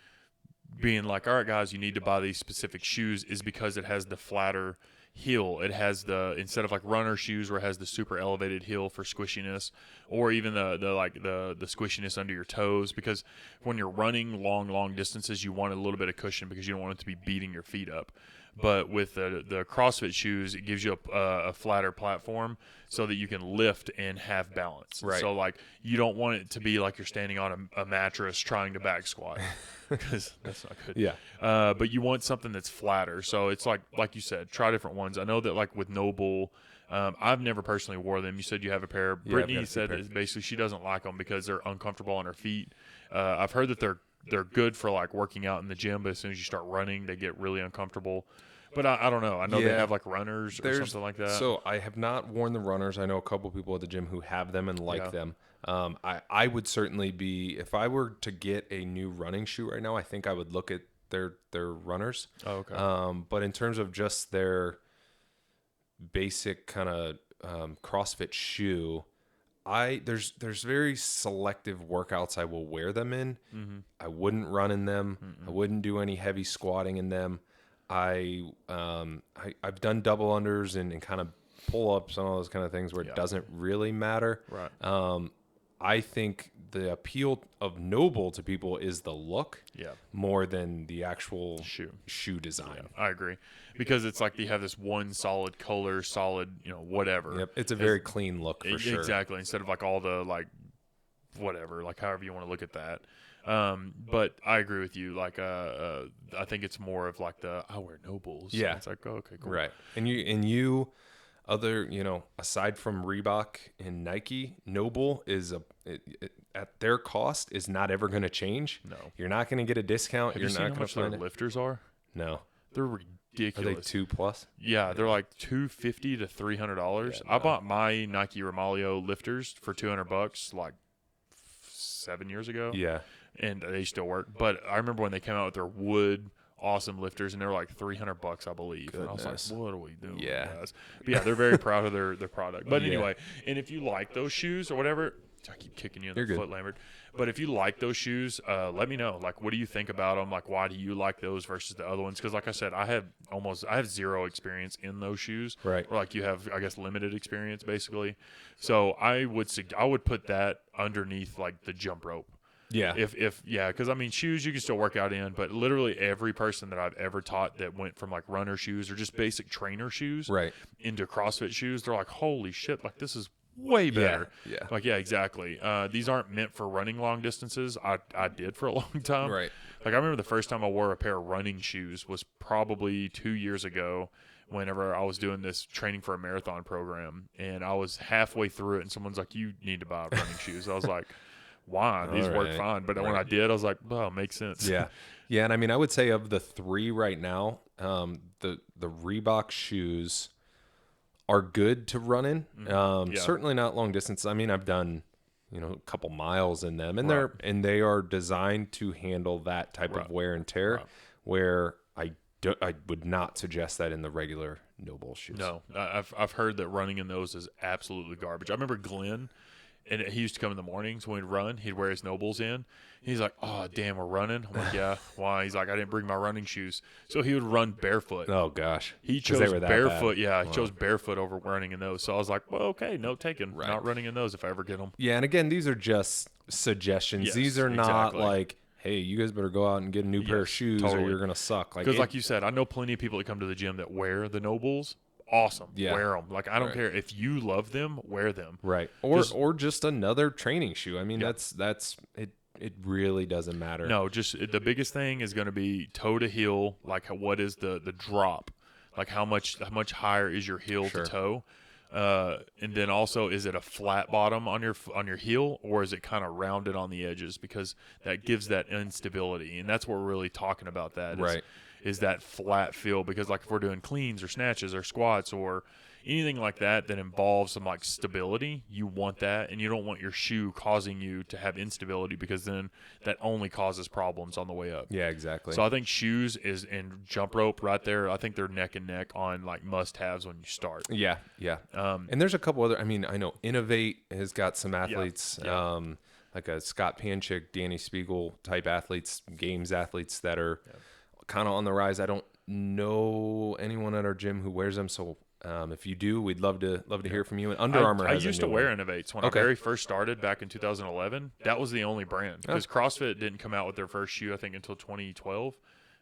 being like, all right, guys, you need to buy these specific shoes is because it has the flatter heel. It has instead of like runner shoes where it has the super elevated heel for squishiness, or even the squishiness under your toes, because when you're running long distances, you want a little bit of cushion because you don't want it to be beating your feet up. But with the CrossFit shoes, it gives you a flatter platform so that you can lift and have balance. Right. So like you don't want it to be like you're standing on a mattress trying to back squat, because that's not good. Yeah. But you want something that's flatter. So it's like you said, try different ones. I know that like with Noble, I've never personally wore them. You said you have a pair. Brittany said that basically she doesn't like them because they're uncomfortable on her feet. I've heard that they're good for like working out in the gym, but as soon as you start running, they get really uncomfortable. But I don't know. I know they have like runners or something like that. So I have not worn the runners. I know a couple people at the gym who have them and like them. I would certainly be, if I were to get a new running shoe right now, I think I would look at their runners. Oh, okay. But in terms of just their basic kind of CrossFit shoe, there's very selective workouts I will wear them in. Mm-hmm. I wouldn't run in them. Mm-mm. I wouldn't do any heavy squatting in them. I've done double unders and kind of pull ups and all those kind of things where it doesn't really matter. Right. I think the appeal of Noble to people is the look more than the actual shoe design. Yeah, I agree, because it's like you have this one solid color, whatever. Yep. It's a very clean look for sure. Exactly. Instead of like all the like whatever, like however you want to look at that. But I agree with you. Like, I think it's more of like I wear Nobles. Yeah. It's like, oh, okay, cool. Right. And you, aside from Reebok and Nike, Noble is at their cost is not ever going to change. No. You're not going to get a discount. Have You're you not seen how much their lifters are? No. They're ridiculous. Are they $2+? Yeah, they're like $250 to $300. Yeah, I bought my Nike Romalio lifters for $200 like 7 years ago. Yeah. And they still work. But I remember when they came out with their wood awesome lifters, and they were like $300, I believe. Goodness. And I was like, what are we doing, yeah. guys? But yeah, they're very proud of their product. But anyway, and if you like those shoes or whatever, I keep kicking you in the foot, Lambert. But if you like those shoes, let me know. Like, what do you think about them? Like, why do you like those versus the other ones? Because, like I said, I have zero experience in those shoes. Right. Or like you have, I guess, limited experience basically. So I would put that underneath like the jump rope. Yeah. Because I mean, shoes you can still work out in, but literally every person that I've ever taught that went from like runner shoes or just basic trainer shoes into CrossFit shoes, they're like, holy shit, like this is way better. Yeah. Like, yeah, exactly. These aren't meant for running long distances. I did for a long time. Right. Like I remember the first time I wore a pair of running shoes was probably 2 years ago. Whenever I was doing this training for a marathon program, and I was halfway through it, and someone's like, "You need to buy running shoes." I was like, why? These work fine. But when I did, I was like, well, it makes sense. Yeah. Yeah. And I mean, I would say of the three right now, the Reebok shoes are good to run in. Certainly not long distance. I mean, I've done, a couple miles in them, and they are designed to handle that type of wear and tear where I would not suggest that in the regular no-bull shoes. No, I've heard that running in those is absolutely garbage. I remember Glenn, and he used to come in the mornings when we'd run. He'd wear his Nobles in. He's like, oh, damn, we're running? I'm like, yeah. Why? He's like, I didn't bring my running shoes. So he would run barefoot. Oh, gosh. He chose barefoot. Yeah, he chose barefoot over running in those. So I was like, well, okay, no taken. Right. Not running in those if I ever get them. Yeah, and again, these are just suggestions. Yes, these are not like, hey, you guys better go out and get a new pair of shoes or you're going to suck. Because like you said, I know plenty of people that come to the gym that wear the Nobles. Awesome. Yeah. Wear them. Like, I don't care. If you love them, wear them. Right. Or just another training shoe. I mean, that's it. It really doesn't matter. No, just the biggest thing is going to be toe to heel. Like, what is the drop? Like, how much higher is your heel to toe? And then also, is it a flat bottom on your heel, or is it kind of rounded on the edges? Because that gives that instability, and that's what we're really talking about. Is that flat feel, because like if we're doing cleans or snatches or squats or anything like that involves some like stability, you want that, and you don't want your shoe causing you to have instability, because then that only causes problems on the way up. Yeah, exactly. So I think shoes and jump rope right there, I think they're neck and neck on like must-haves when you start. Yeah. And there's a couple other, I mean, I know Innovate has got some athletes, like a Scott Panchik, Danny Spiegel type athletes, games athletes that are kind of on the rise. I don't know anyone at our gym who wears them, so if you do, we'd love to hear from you. And Under Armour has I used to wear Innovates when I very first started back in 2011. That was the only brand, because CrossFit didn't come out with their first shoe, I think, until 2012.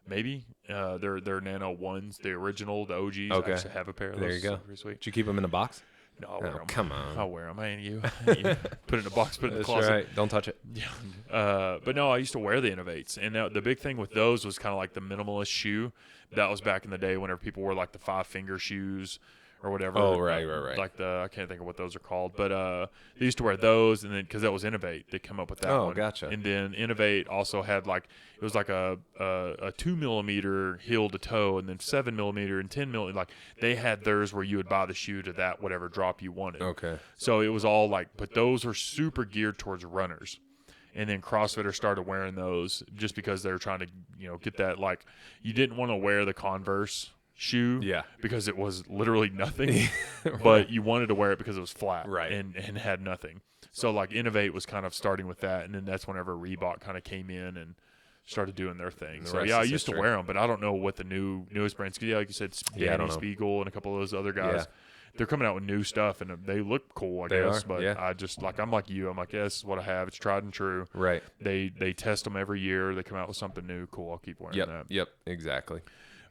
Maybe their Nano ones, the original, the OGs. I actually have a pair of those. There you go. Pretty sweet. Did you keep them in a box? No, I'll wear them. Come on. I'll wear them. I ain't you. Put it in a box, put it in the closet. That's right. Don't touch it. Yeah. But no, I used to wear the Innovates. And the big thing with those was kind of like the minimalist shoe. That was back in the day whenever people wore like the 5-finger shoes or whatever. Oh, right. Like I can't think of what those are called. But they used to wear those, and then because that was Innovate, they come up with that one. Oh, gotcha. And then Innovate also had like, it was like a 2 millimeter heel to toe, and then 7 millimeter and 10 millimeter. Like they had theirs where you would buy the shoe to that whatever drop you wanted. Okay. So it was all like, but those were super geared towards runners. And then CrossFitters started wearing those just because they were trying to, get that, like, you didn't want to wear the Converse shoe because it was literally nothing, but you wanted to wear it because it was flat and had nothing. So, like, Innovate was kind of starting with that, and then that's whenever Reebok kind of came in and started doing their thing. So, I used to wear them, but I don't know what the newest brands, like you said, Danny Spiegel and a couple of those other guys. Yeah. They're coming out with new stuff, and they look cool, I guess. But I just, like, I'm like you. I'm like, this is what I have. It's tried and true. Right. They test them every year. They come out with something new. Cool. I'll keep wearing that. Yep. Exactly.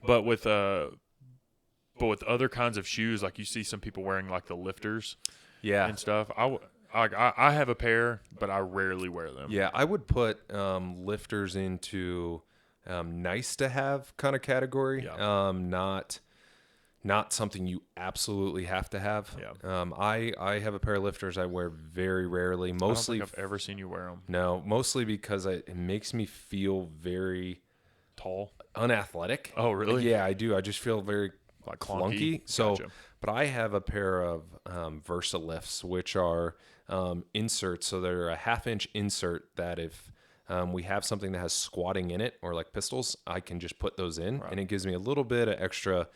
But with other kinds of shoes, like you see some people wearing like the lifters, and stuff. I have a pair, but I rarely wear them. Yeah, I would put lifters into nice to have kind of category. Not something you absolutely have to have. Yeah. I have a pair of lifters I wear very rarely. Mostly, I don't think I've ever seen you wear them. No, mostly because it makes me feel very tall, unathletic. Oh, really? Yeah, I do. I just feel very like clunky. So, gotcha. But I have a pair of VersaLifts, which are inserts. So they're a 1/2-inch insert that if we have something that has squatting in it, or like pistols, I can just put those in, and it gives me a little bit of extra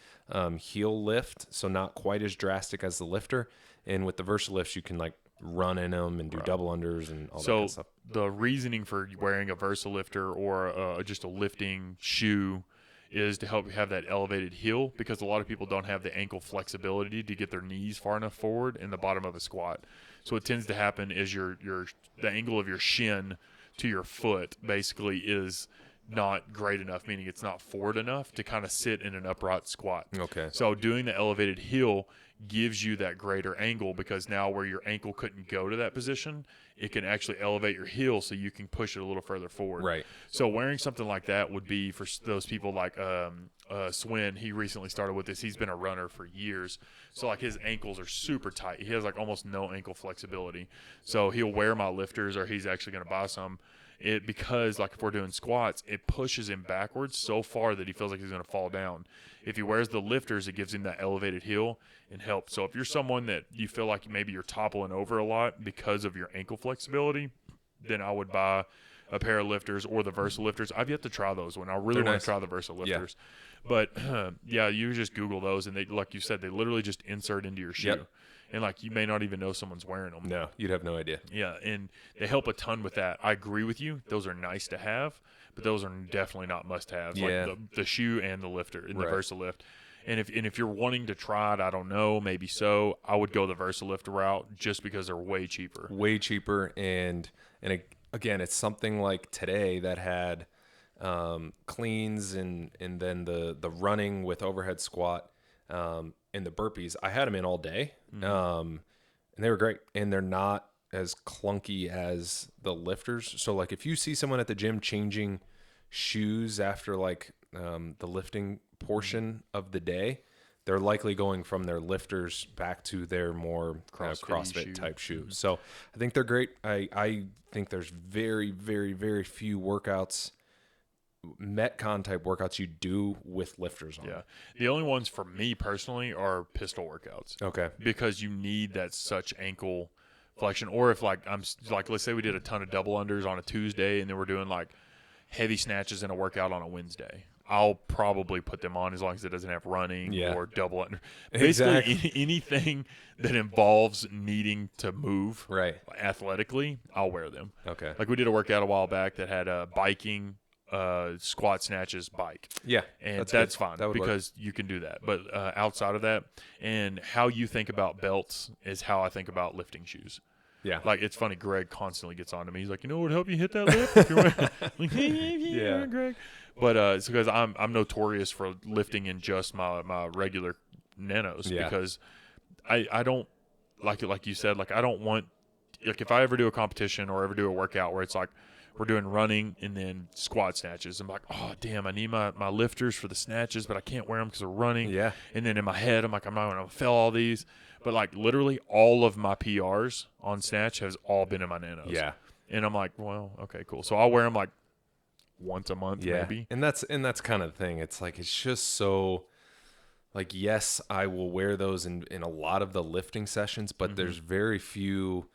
heel lift, so not quite as drastic as the lifter. And with the VersaLifts, you can like run in them and do double unders and all that so kind of stuff. The reasoning for wearing a VersaLifter or just a lifting shoe is to help you have that elevated heel, because a lot of people don't have the ankle flexibility to get their knees far enough forward in the bottom of a squat. So what tends to happen is the angle of your shin to your foot basically is not great enough, meaning it's not forward enough to kind of sit in an upright squat. Okay. So doing the elevated heel gives you that greater angle, because now where your ankle couldn't go to that position, it can actually elevate your heel so you can push it a little further forward. Right. So wearing something like that would be for those people like Swin. He recently started with this. He's been a runner for years. So like his ankles are super tight. He has like almost no ankle flexibility. So he'll wear my lifters, or he's actually going to buy some. Because like if we're doing squats, it pushes him backwards so far that he feels like he's going to fall down. If he wears the lifters, it gives him that elevated heel and helps. So if you're someone that you feel like maybe you're toppling over a lot because of your ankle flexibility, then I would buy a pair of lifters or the VersaLifters. I've yet to try those one. I really want to try the VersaLifters. Yeah. But yeah, you just Google those, and they, like you said, they literally just insert into your shoe. Yep. And like you may not even know someone's wearing them. No, you'd have no idea. Yeah, and they help a ton with that. I agree with you. Those are nice to have, but those are definitely not must-haves. Yeah. Like the shoe and the lifter and Right. the VersaLift. And if you're wanting to try it, I don't know, maybe so. I would go the VersaLift route just because they're way cheaper. Way cheaper, and again, it's something like today that had cleans and then the running with overhead squat. And the burpees, I had them in all day, and they were great, and they're not as clunky as the lifters. So like if you see someone at the gym changing shoes after like the lifting portion of the day, they're likely going from their lifters back to their more CrossFit type shoes. So I think they're great. I think there's very, very, very few workouts, Metcon type workouts you do with lifters on. Yeah. The only ones for me personally are pistol workouts. Okay. Because you need that such ankle flexion. Or if like let's say we did a ton of double unders on a Tuesday and then we're doing like heavy snatches in a workout on a Wednesday, I'll probably put them on as long as it doesn't have running or double under. Basically anything that involves needing to move athletically, I'll wear them. Okay. Like we did a workout a while back that had biking, squat snatches, bike. Yeah. And that's fine because you can do that. But outside of that, and how you think about belts is how I think about lifting shoes. Yeah. Like, it's funny, Greg constantly gets on to me. He's like, you know what would help you hit that lift? If you're like, yeah, Greg. But it's because I'm notorious for lifting in just my regular nanos because I don't, like you said, like I don't want, like if I ever do a competition or ever do a workout where it's like, we're doing running and then squat snatches. I'm like, oh, damn, I need my lifters for the snatches, but I can't wear them because we're running. Yeah. And then in my head, I'm like, I'm not going to fail all these. But, like, literally all of my PRs on snatch has all been in my nanos. Yeah. And I'm like, well, okay, cool. So I'll wear them, like, once a month maybe. And that's kind of the thing. It's like it's just so, like, yes, I will wear those in a lot of the lifting sessions, but there's very few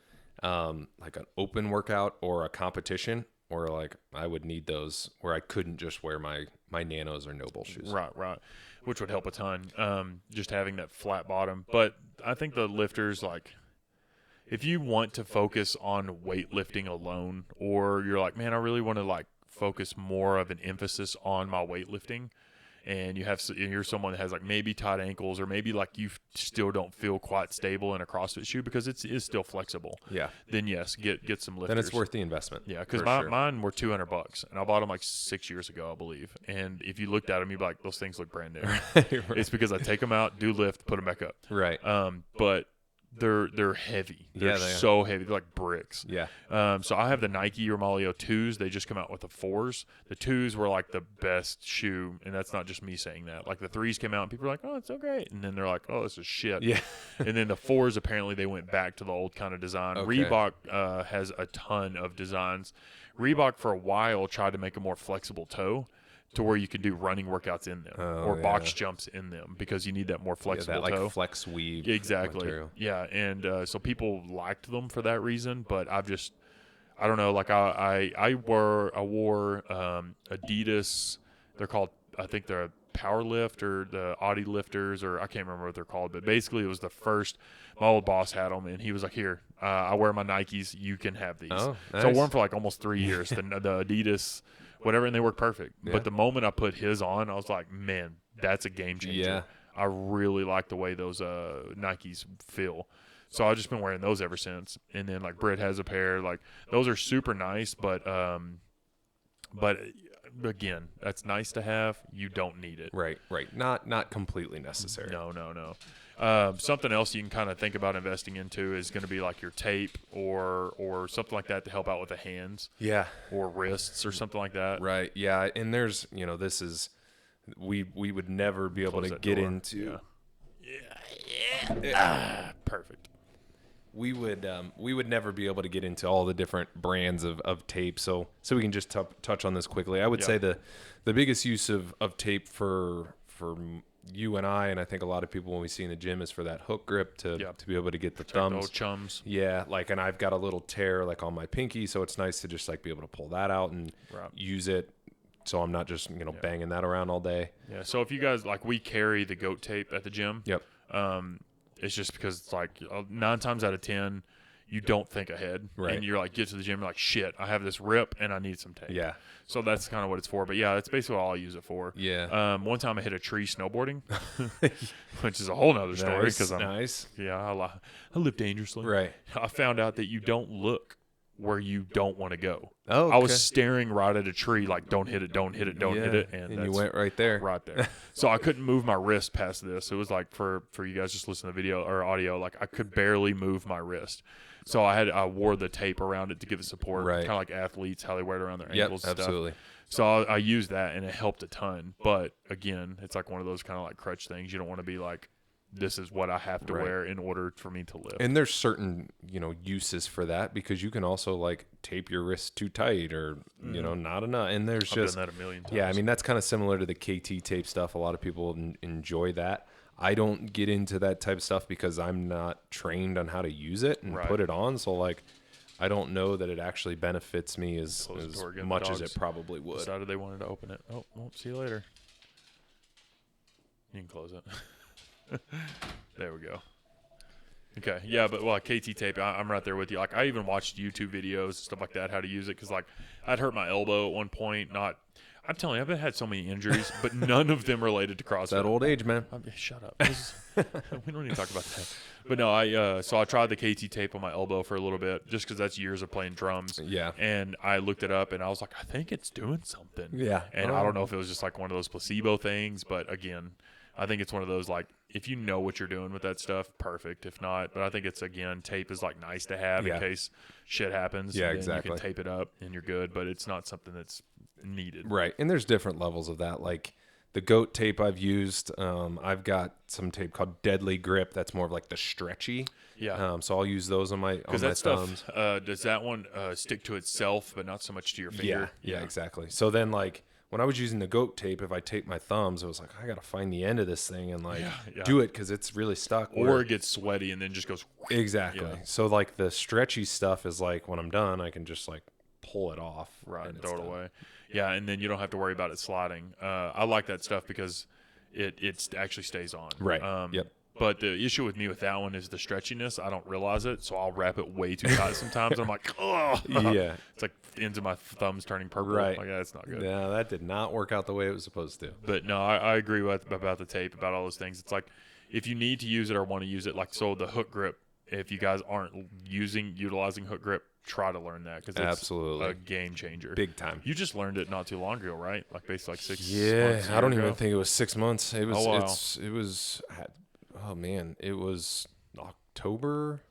like an open workout or a competition where like I would need those where I couldn't just wear my nanos or no-bull shoes. Right. Which would help a ton, just having that flat bottom. But I think the lifters, like, if you want to focus on weightlifting alone, or you're like, man, I really want to like focus more of an emphasis on my weightlifting, and you're someone that has like maybe tight ankles, or maybe like you still don't feel quite stable in a CrossFit shoe because it is still flexible. Yeah. Then yes, get some lifters. Then it's worth the investment. Yeah, because mine were $200, and I bought them like 6 years ago, I believe. And if you looked at them, you'd be like, those things look brand new. Right. It's because I take them out, do lift, put them back up. Right. But they're heavy. They're so heavy. They're like bricks. Yeah. So I have the Nike Romalio 2s. They just come out with the 4s. The 2s were like the best shoe, and that's not just me saying that. Like the 3s came out, and people are like, oh, it's so great. And then they're like, oh, this is shit. Yeah. And then the 4s, apparently they went back to the old kind of design. Okay. Reebok has a ton of designs. Reebok for a while tried to make a more flexible toe to where you can do running workouts in them or box jumps in them because you need that more flexible that toe. like flex weave. Exactly. Material. Yeah, and so people liked them for that reason, but I don't know. Like I wore Adidas. I think they're power lift or the Audi lifters, or I can't remember what they're called, but basically it was the first. My old boss had them, and he was like, "Here, I wear my Nikes. You can have these." Oh, nice. So I wore them for like almost 3 years. The Adidas, whatever, and they work perfect. Yeah. But the moment I put his on, I was like, "Man, that's a game changer." Yeah. I really like the way those Nikes feel. So I've just been wearing those ever since. And then like Britt has a pair. Like those are super nice, but again, that's nice to have. You don't need it. Right. Not completely necessary. No. Something else you can kind of think about investing into is going to be like your tape or something like that to help out with the hands. Yeah. Or wrists or something like that. Right. Yeah. And there's, this is, we would never be able to get door. into. Yeah. Perfect. We would never be able to get into all the different brands of tape. So we can just touch on this quickly. I would say the biggest use of tape for you and I think a lot of people when we see in the gym is for that hook grip to be able to get the thumbs. Old chums. Yeah, like, and I've got a little tear like on my pinky, so it's nice to just like be able to pull that out and use it. So I'm not just banging that around all day. Yeah. So if you guys like, we carry the goat tape at the gym. Yep. It's just because it's like 9 times out of 10, you don't think ahead. Right. And you're like, get to the gym, you're like, shit, I have this rip and I need some tape. Yeah. So that's kind of what it's for. But yeah, that's basically all I use it for. Yeah. One time I hit a tree snowboarding, which is a whole nother story. Nice. I'm nice. Yeah, I live dangerously. Right. I found out that you don't look where you don't want to go. Oh, okay. I was staring right at a tree like, don't hit it, don't hit it, don't hit it. And you went right there. Right there. So I couldn't move my wrist past this. It was like for you guys just listen to the video or audio, like I could barely move my wrist. So I wore the tape around it to give it support. Right. Kind of like athletes, how they wear it around their Yep, ankles and absolutely. stuff. So I used that and it helped a ton. But again, it's like one of those kind of like crutch things. You don't want to be like, this is what I have to wear in order for me to live. And there's certain, uses for that because you can also like tape your wrist too tight or, not enough. And there's I've done that a million times. Yeah, I mean, that's kind of similar to the KT tape stuff. A lot of people enjoy that. I don't get into that type of stuff because I'm not trained on how to use it and put it on. So like, I don't know that it actually benefits me as much as it probably would. Decided they wanted to open it. Oh, won't see you later. You can close it. There we go. Okay, yeah, but KT tape, I'm right there with you. Like, I even watched YouTube videos, stuff like that, how to use it, because like I'd hurt my elbow at one point. I'm telling you, I've had so many injuries, but none of them related to CrossFit. That old age, man. Shut up. We don't need to talk about that. But no, I tried the KT tape on my elbow for a little bit, just because that's years of playing drums. Yeah. And I looked it up, and I was like, I think it's doing something. Yeah. And I don't know if it was just like one of those placebo things, but again, I think it's one of those, like, if you know what you're doing with that stuff, perfect. If not, but I think it's, again, tape is like nice to have in case shit happens. Yeah, and exactly. You can tape it up and you're good, but it's not something that's needed. Right. And there's different levels of that. Like the goat tape I've used, I've got some tape called Deadly Grip. That's more of like the stretchy. Yeah. So I'll use those on my thumbs. Stuff, does that one stick to itself, but not so much to your finger? Yeah, exactly. So then like, when I was using the goat tape, if I tape my thumbs, it was like, I got to find the end of this thing and like do it because it's really stuck. Or it gets sweaty and then just goes. Exactly. Yeah. So like the stretchy stuff is like when I'm done, I can just like pull it off. Right. And throw it away. Yeah. And then you don't have to worry about it sliding. I like that stuff because it actually stays on. Right. Yep. But the issue with me with that one is the stretchiness. I don't realize it, so I'll wrap it way too tight sometimes. And I'm like, oh. Yeah. It's like the ends of my thumbs turning purple. Right. Like, that's not good. Yeah, that did not work out the way it was supposed to. But no, I agree about the tape, about all those things. It's like if you need to use it or want to use it, like so the hook grip, if you guys aren't utilizing hook grip, try to learn that because it's absolutely a game changer. Big time. You just learned it not too long ago, right? Like basically like 6 months. Yeah, I don't even think it was 6 months. It was. Oh, wow. It was. Oh man, it was October,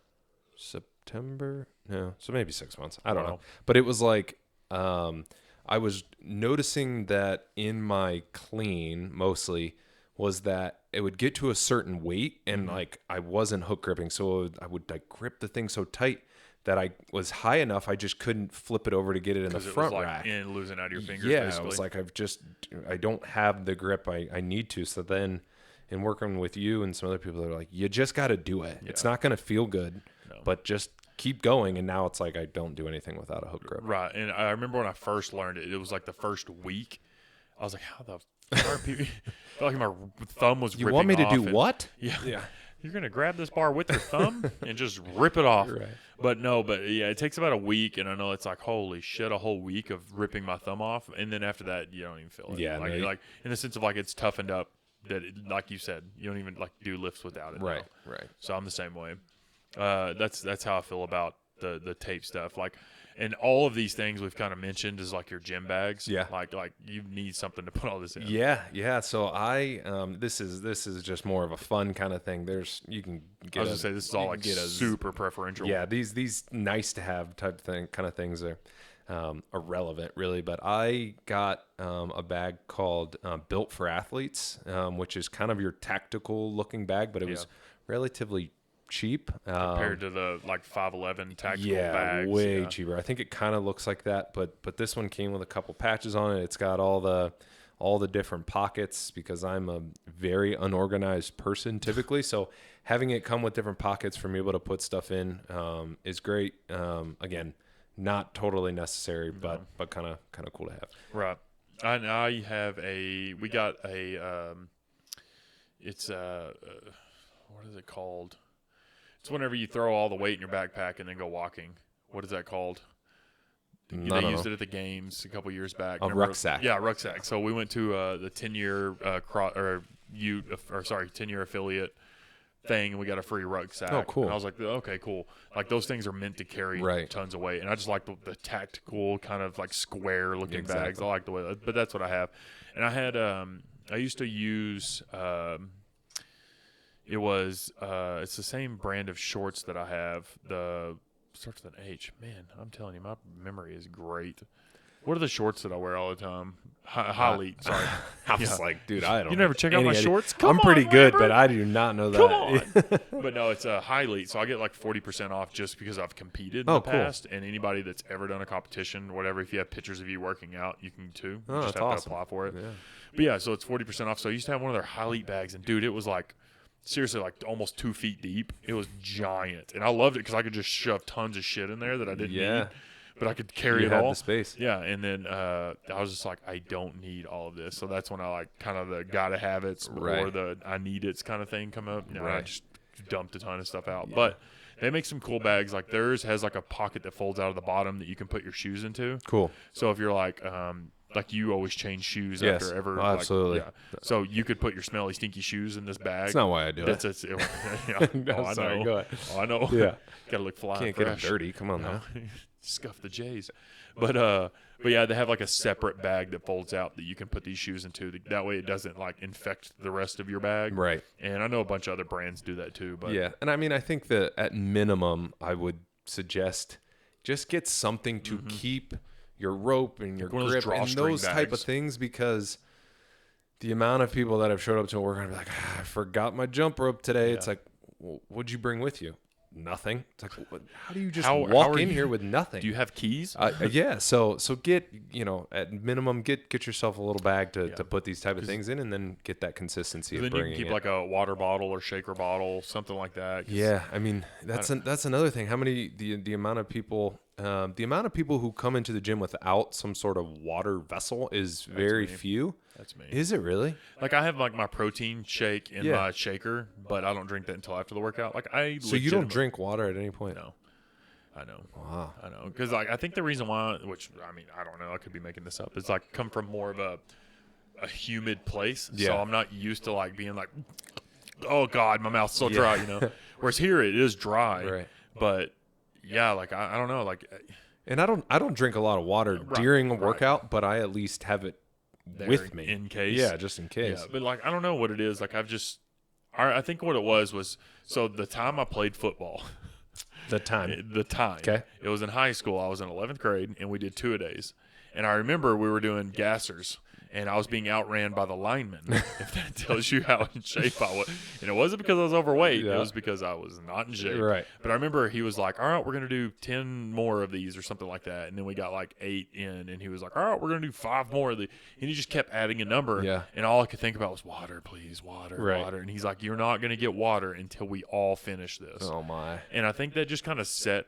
September. No, so maybe 6 months. I don't know. But it was like I was noticing that in my clean mostly was that it would get to a certain weight and like I wasn't hook gripping, so I would like grip the thing so tight that I was high enough I just couldn't flip it over to get it in the front rack. And losing out of your fingers. Yeah, basically. it was like I don't have the grip I need to. So then. And working with you and some other people that are like, you just got to do it. Yeah. It's not going to feel good, but just keep going. And now it's like I don't do anything without a hook grip. Right. And I remember when I first learned it, it was like the first week. I was like, how the Felt like my thumb was ripping off. You want me to do what? Yeah. You're going to grab this bar with your thumb and just rip it off. Right. But yeah, it takes about a week, and I know it's like, holy shit, a whole week of ripping my thumb off, and then after that, you don't even feel it. Yeah. Like in the sense of like it's toughened up that, like you said, you don't even like do lifts without it. Right. now. Right. So I'm the same way. That's how I feel about the tape stuff. Like, and all of these things we've kind of mentioned is like your gym bags. Yeah. Like you need something to put all this in. Yeah. So this is just more of a fun kind of thing. You can get. I was gonna say this is all like super preferential. Yeah. These nice to have type kind of things are irrelevant really. But I got a bag called Built for Athletes, which is kind of your tactical looking bag, but it was relatively cheap compared to the like 511 tactical bags. Way cheaper. I think it kind of looks like that, but this one came with a couple patches on it. It's got all the different pockets because I'm a very unorganized person typically. So having it come with different pockets for me able to put stuff in is great. Again, not totally necessary, but kind of cool to have. Right. I have we got a it's what is it called? It's whenever you throw all the weight in your backpack and then go walking. What is that called? They used it at the games a couple years back. A rucksack. Yeah, rucksack. So we went to the 10-year 10-year affiliate thing, and we got a free rucksack. Oh, cool. And I was like, okay, cool. Like those things are meant to carry tons of weight, and I just like the tactical kind of like square looking bags. I like the way, but that's what I have. And I had I used to use it's the same brand of shorts that I have. The starts with an H. Man, I'm telling you, my memory is great. What are the shorts that I wear all the time? High Elite, sorry. I was like, dude, I don't. You never check out my shorts? I'm pretty good, but I do not know that. Come on. But no, it's a High Elite, so I get like 40% off just because I've competed in the past. And anybody that's ever done a competition, whatever, if you have pictures of you working out, you can too. You just have to apply for it. Yeah. But yeah, so it's 40% off. So I used to have one of their High Elite bags, and dude, it was like seriously like almost 2 feet deep. It was giant, and I loved it because I could just shove tons of shit in there that I didn't need. But I could carry it all. You had the space. Yeah, and then I was just like, I don't need all of this. So that's when I like kind of the gotta have it or the I need it kind of thing come up. You know, I just dumped a ton of stuff out. Yeah. But they make some cool bags. Like theirs has like a pocket that folds out of the bottom that you can put your shoes into. Cool. So if you're like you always change shoes after ever. Absolutely. Yeah. So you could put your smelly, stinky shoes in this bag. That's not why I do it. I sorry, know. go ahead. Oh, I know. Yeah. Got to look fly. Can't get them dirty. Come on now. Scuff the J's. But yeah, they have like a separate bag that folds out that you can put these shoes into. That way it doesn't like infect the rest of your bag. Right. And I know a bunch of other brands do that too. But yeah, and I mean, I think that at minimum, I would suggest just get something to keep your rope and your grip and those type of things, because the amount of people that have showed up to a workout and be like, I forgot my jump rope today. Yeah. It's like, well, what'd you bring with you? Nothing. It's like, how do you just walk in here with nothing? Do you have keys? Yeah. So get, at minimum, get yourself a little bag to put these type of things in, and then get that consistency. Then you can keep like a water bottle or shaker bottle, something like that. Yeah. I mean, that's another thing. How many, the amount of people who come into the gym without some sort of water vessel is very few. That's me. Is it really? Like I have like my protein shake in my shaker, but I don't drink that until after the workout. Like So you don't drink water at any point? No. I know. Wow. I know. Because like I think the reason why, which I mean I don't know, I could be making this up. It's like come from more of a humid place, so I'm not used to like being like, oh God, my mouth's so dry, Whereas here it is dry, right? But yeah, like I don't know, like. And I don't drink a lot of water during a workout, but I at least have it with me in case. Yeah, just in case. Yeah, but like I don't know what it is. Like I think what it was so the time I played football. The time. Okay. It was in high school. I was in 11th grade, and we did 2-a-days. And I remember we were doing gassers, and I was being outran by the linemen, if that tells you how in shape I was. And it wasn't because I was overweight. Yeah. It was because I was not in shape. Right. But I remember he was like, all right, we're going to do 10 more of these or something like that. And then we got like 8 in, and he was like, all right, we're going to do 5 more of these. And he just kept adding a number. Yeah. And all I could think about was water, please, water, water. And he's like, you're not going to get water until we all finish this. Oh, my. And I think that just kind of set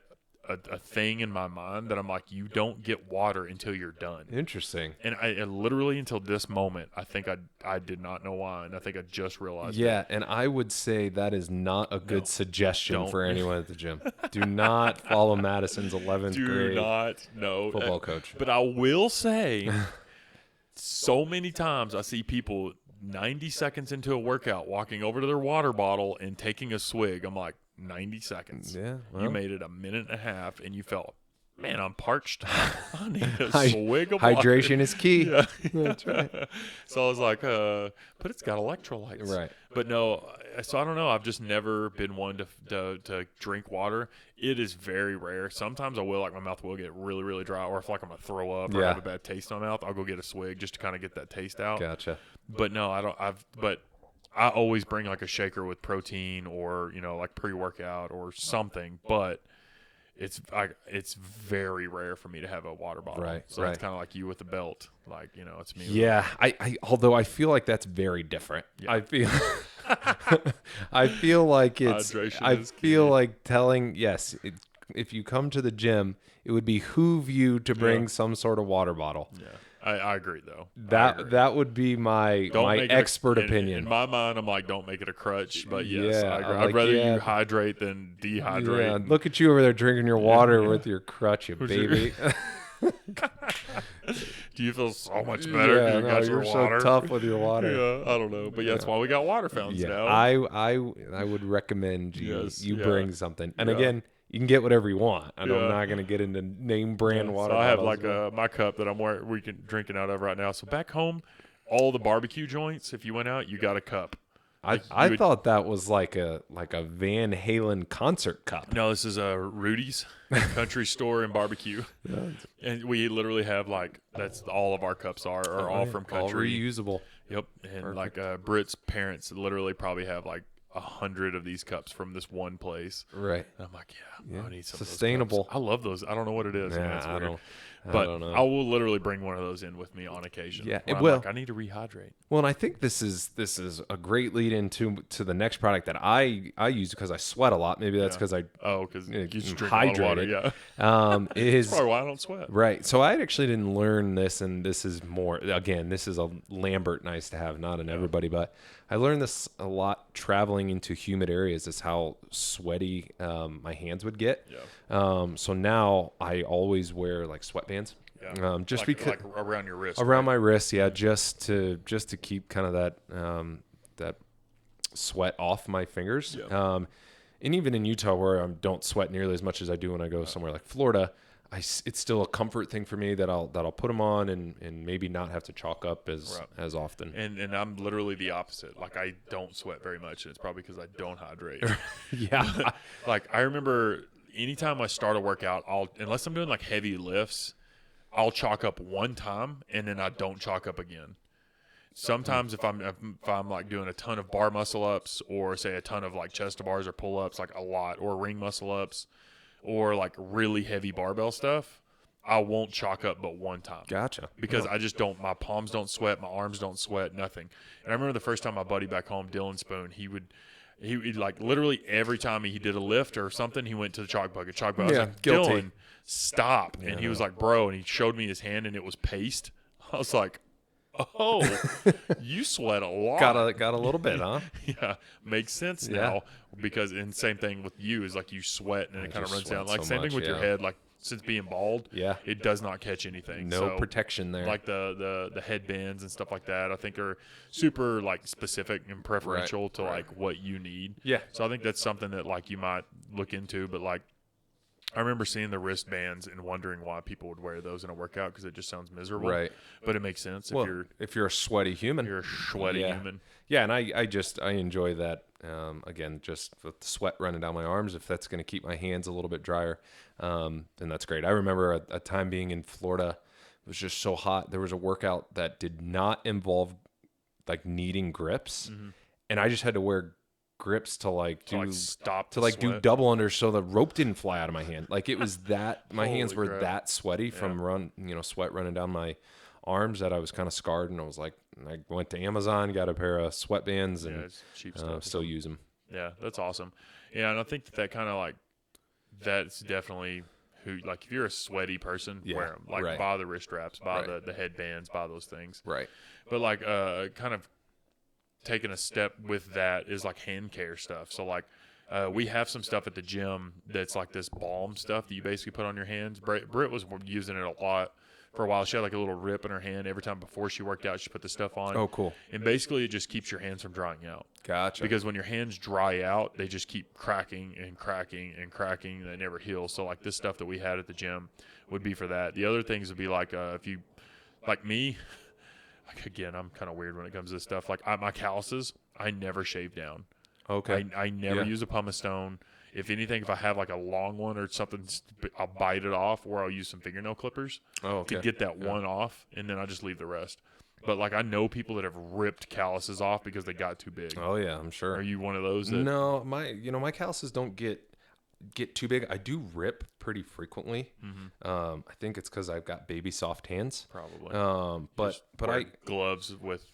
a thing in my mind that I'm like, you don't get water until you're done. Interesting. And I literally until this moment, I think I did not know why, and I think I just realized. Yeah, and I would say that is not a good suggestion for anyone at the gym. Do not follow Madison's 11th grade football coach. But I will say, so many times I see people 90 seconds into a workout walking over to their water bottle and taking a swig. I'm like, 90 seconds. Yeah, well. You made it a minute and a half, and you felt, man, I'm parched. I need a swig of water. Hydration is key. Yeah. That's right. So I was like, but it's got electrolytes. Right. But no, so I don't know. I've just never been one to drink water. It is very rare. Sometimes I will, like my mouth will get really, really dry, or if like I'm going to throw up or have a bad taste in my mouth, I'll go get a swig just to kind of get that taste out. Gotcha. But no, I don't. But I always bring like a shaker with protein or, like pre-workout or something. But it's very rare for me to have a water bottle. Right. So it's kind of like you with the belt. Like, it's me. Yeah. Although I feel like that's very different. Yeah. I feel like it's, like telling, if you come to the gym, it would behoove you to bring some sort of water bottle. Yeah. I agree, though. That would be my expert opinion. In my mind, I'm like, don't make it a crutch. But yes, I agree. I'd rather you hydrate than dehydrate. Yeah, look at you over there drinking your water with your crutch, you baby. Do you feel so much better? Yeah, you're so tough with your water. Yeah, I don't know, but that's why we got water fountains now. I would recommend you bring something, and again, you can get whatever you want. I'm not going to get into name brand water. So I have like my cup that we can drinking out of right now. So back home, all the barbecue joints, if you went out, you got a cup. I thought that was like a Van Halen concert cup. No, this is a Rudy's country store and barbecue. And we literally have that's all of our cups are all from country. All reusable. Yep. And perfect. Britt's parents literally probably have 100 of these cups from this one place. Right. And I'm like, I need some sustainable. Of those cups. I love those. I don't know what it is. Yeah, I don't know. I will literally bring one of those in with me on occasion. Yeah, I need to rehydrate. Well, and I think this is a great lead into the next product that I use because I sweat a lot. Maybe that's because because you just drink hydrated. A lot of water. Yeah. Is probably why I don't sweat. Right. So I actually didn't learn this, and this is more again. This is a Lambert nice to have, not an everybody, but I learned this a lot traveling into humid areas. Is how sweaty my hands would get. Yeah. So now I always wear sweatbands. Yeah. Just because around your wrist. Around my wrist, yeah, just to keep kind of that sweat off my fingers. Yeah. And even in Utah, where I don't sweat nearly as much as I do when I go somewhere like Florida, it's still a comfort thing for me that I'll put them on and maybe not have to chalk up as often. And I'm literally the opposite. I don't sweat very much, and it's probably because I don't hydrate. Yeah. I remember anytime I start a workout, unless I'm doing heavy lifts, I'll chalk up one time and then I don't chalk up again. Sometimes if I'm doing a ton of bar muscle ups or say a ton of chest to bars or pull ups, a lot, or ring muscle ups or really heavy barbell stuff, I won't chalk up but one time. Gotcha. Because I just don't, my palms don't sweat, my arms don't sweat, nothing. And I remember the first time my buddy back home, Dylan Spoon, he literally every time he did a lift or something, he went to the chalk bucket. I was like, guilty. Dylan, stop. And he was like, bro, and he showed me his hand and it was paste. I was like, oh, you sweat a lot. Got a little bit, huh? Yeah, makes sense now. Because, and same thing with you is you sweat and it kind of runs down. Same thing with your head, since being bald, it does not catch anything. No protection there. The headbands and stuff like that, I think are super specific and preferential to what you need. Yeah. So I think that's something that you might look into. But I remember seeing the wristbands and wondering why people would wear those in a workout because it just sounds miserable. Right. But it makes sense if you're a sweaty human. You're a sweaty human. Yeah, and I enjoy that. Again, just with the sweat running down my arms, if that's going to keep my hands a little bit drier, then that's great. I remember a time being in Florida. It was just so hot. There was a workout that did not involve needing grips, and I just had to wear grips to do double under so the rope didn't fly out of my hand. It was that my hands were that sweaty from sweat running down my arms that I was kind of scarred, and I was I went to Amazon, got a pair of sweatbands, and it's cheap stuff. Still use them. Yeah, that's awesome. Yeah, and I think that kind of that's definitely who, like, if you're a sweaty person, Yeah, wear them. Like, right. buy the wrist straps, buy Right. the headbands, buy those things. Right. But, like, kind of taking a step with that is, like, hand care stuff. So, like, we have some stuff at the gym that's like this balm stuff that you basically put on your hands. Britt was using it a lot for a while. She had like a little rip in her hand every time before she worked out. She put the stuff on. Oh, cool. And basically, it just keeps your hands from drying out. Gotcha. Because when your hands dry out, they just keep cracking and cracking and cracking, and they never heal. So, like, this stuff that we had at the gym would be for that. The other things would be like, if you, like me, like, again, I'm kind of weird when it comes to this stuff. Like, my calluses, I never shave down. Okay. I never use a pumice stone. If anything, if I have like a long one or something, I'll bite it off, or I'll use some fingernail clippers to get that one off, and then I just leave the rest. But, like, I know people that have ripped calluses off because they got too big. Oh yeah, I'm sure. Are you one of those? That... No, my calluses don't get too big. I do rip pretty frequently. I think it's because I've got baby soft hands. Probably. But I gloves with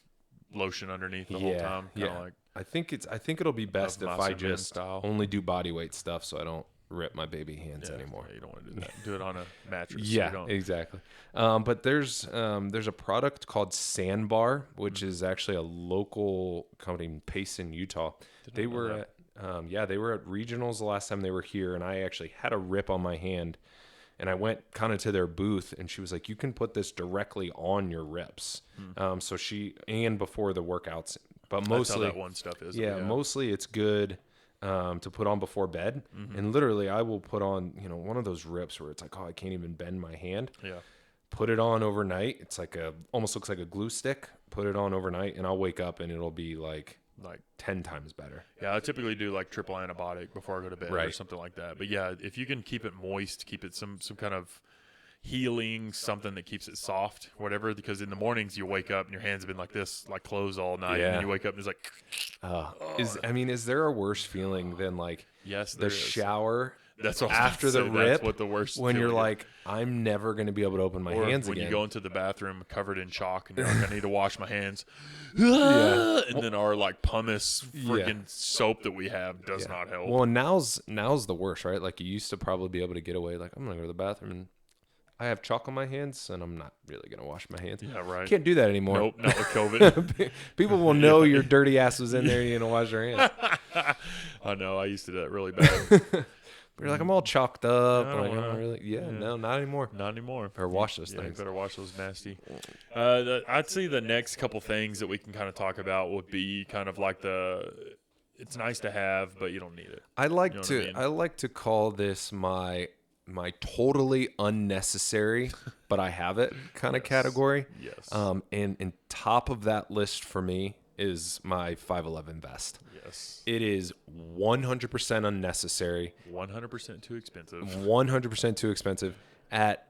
lotion underneath the whole time. Yeah. Like, I think it'll be best if I just style. only do body weight stuff, so I don't rip my baby hands anymore. Yeah, you don't want to do that. Do it on a mattress. Yeah, exactly. But there's a product called Sandbar, which is actually a local company in Payson, Utah. They were at regionals the last time they were here, and I actually had a rip on my hand, and I went kind of to their booth, and she was like, "You can put this directly on your rips." So and before the workouts, but mostly that's how that one stuff is. Yeah, mostly it's good. To put on before bed, and literally I will put on one of those rips where it's like, oh, I can't even bend my hand. Yeah, put it on overnight. It's like almost looks like a glue stick. Put it on overnight, and I'll wake up and it'll be like 10 times better. Yeah, I typically do like triple antibiotic before I go to bed or something like that. But yeah, if you can keep it moist, keep it some kind of healing, something that keeps it soft, whatever, because in the mornings you wake up and your hands have been like this, like closed all night, and then you wake up and it's like is there a worse feeling than like the shower? That's what after the rip. That's what the worst when you're is. like, I'm never going to be able to open my hands when again. You go into the bathroom covered in chalk and you're like, I need to wash my hands. And then our like pumice freaking soap that we have does not help. Well, now's the worst, right? Like, you used to probably be able to get away. Like, I'm going to go to the bathroom and I have chalk on my hands and I'm not really going to wash my hands. Yeah, right. Can't do that anymore. Nope, not with COVID. People will know your dirty ass was in there and you're going to wash your hands. I know. I used to do that really bad. But you're like, I'm all chalked up. No, not anymore. Not anymore. Better wash those things. Better wash those nasty. I'd say the next couple things that we can kind of talk about would be kind of like it's nice to have, but you don't need it. I like to call this my totally unnecessary, but I have it kind of category. Yes. And top of that list for me is my 511 vest. Yes. It is 100% unnecessary. 100% too expensive. 100% too expensive. At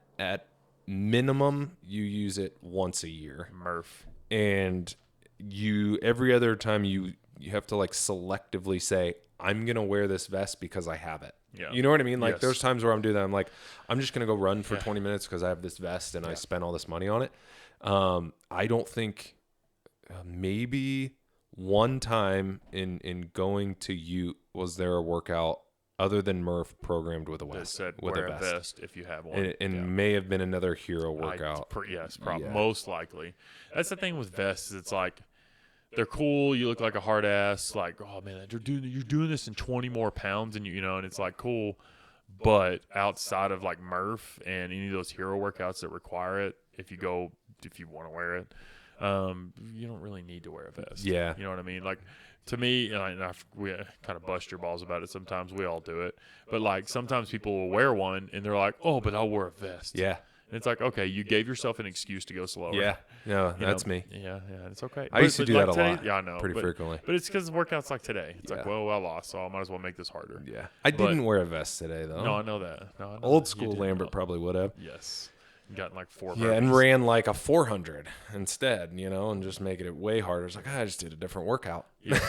minimum, you use it once a year. Murph. And every other time you have to like selectively say, I'm going to wear this vest because I have it. Yeah. You know what I mean? Like there's times where I'm doing that. I'm like, I'm just going to go run for 20 minutes because I have this vest and I spent all this money on it. I don't think maybe one time in going to Ute was there a workout other than Murph programmed with a vest. That said, wear a vest if you have one. And may have been another hero workout. Most likely. That's the thing with vests. It's like, they're cool. You look like a hard ass. Like, oh man, you're doing this in 20 more pounds, and and it's like cool. But outside of like Murph and any of those hero workouts that require it, if you want to wear it, you don't really need to wear a vest. Yeah, you know what I mean. Like to me, we kind of bust your balls about it. Sometimes we all do it, but like sometimes people will wear one and they're like, oh, but I'll wear a vest. Yeah. And it's like, okay, you gave yourself an excuse to go slower. Yeah, no, that's me. Yeah, it's okay. I used to do that a lot. Yeah, I know. Pretty frequently. But it's because workouts like today. It's like, well, I lost, so I might as well make this harder. Yeah. I didn't wear a vest today, though. No, I know that. Old school Lambert probably would have. Yes. gotten like 4 Yeah, burpees. and ran like a 400 instead, and just making it way harder. It's like, I just did a different workout. Yeah.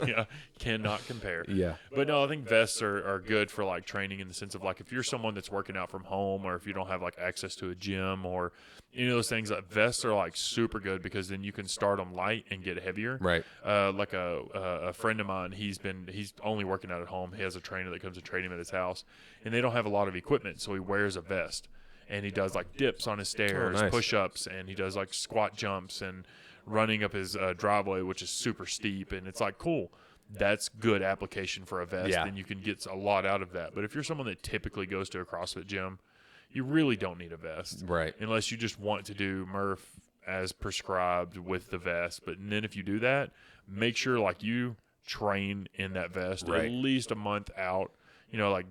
Yeah, cannot compare. Yeah. But no, I think vests are good for like training in the sense of like if you're someone that's working out from home or if you don't have like access to a gym or any of those things, vests are like super good because then you can start them light and get heavier. Right. Like a friend of mine, he's only working out at home. He has a trainer that comes to train him at his house, and they don't have a lot of equipment, so he wears a vest. And he does like dips on his stairs, nice. push-ups, and he does like squat jumps and running up his driveway, which is super steep. And it's like, cool, that's good application for a vest. Yeah. And you can get a lot out of that. But if you're someone that typically goes to a CrossFit gym, you really don't need a vest. Right. Unless you just want to do Murph as prescribed with the vest. But then if you do that, make sure like you train in that vest right. at least a month out. Like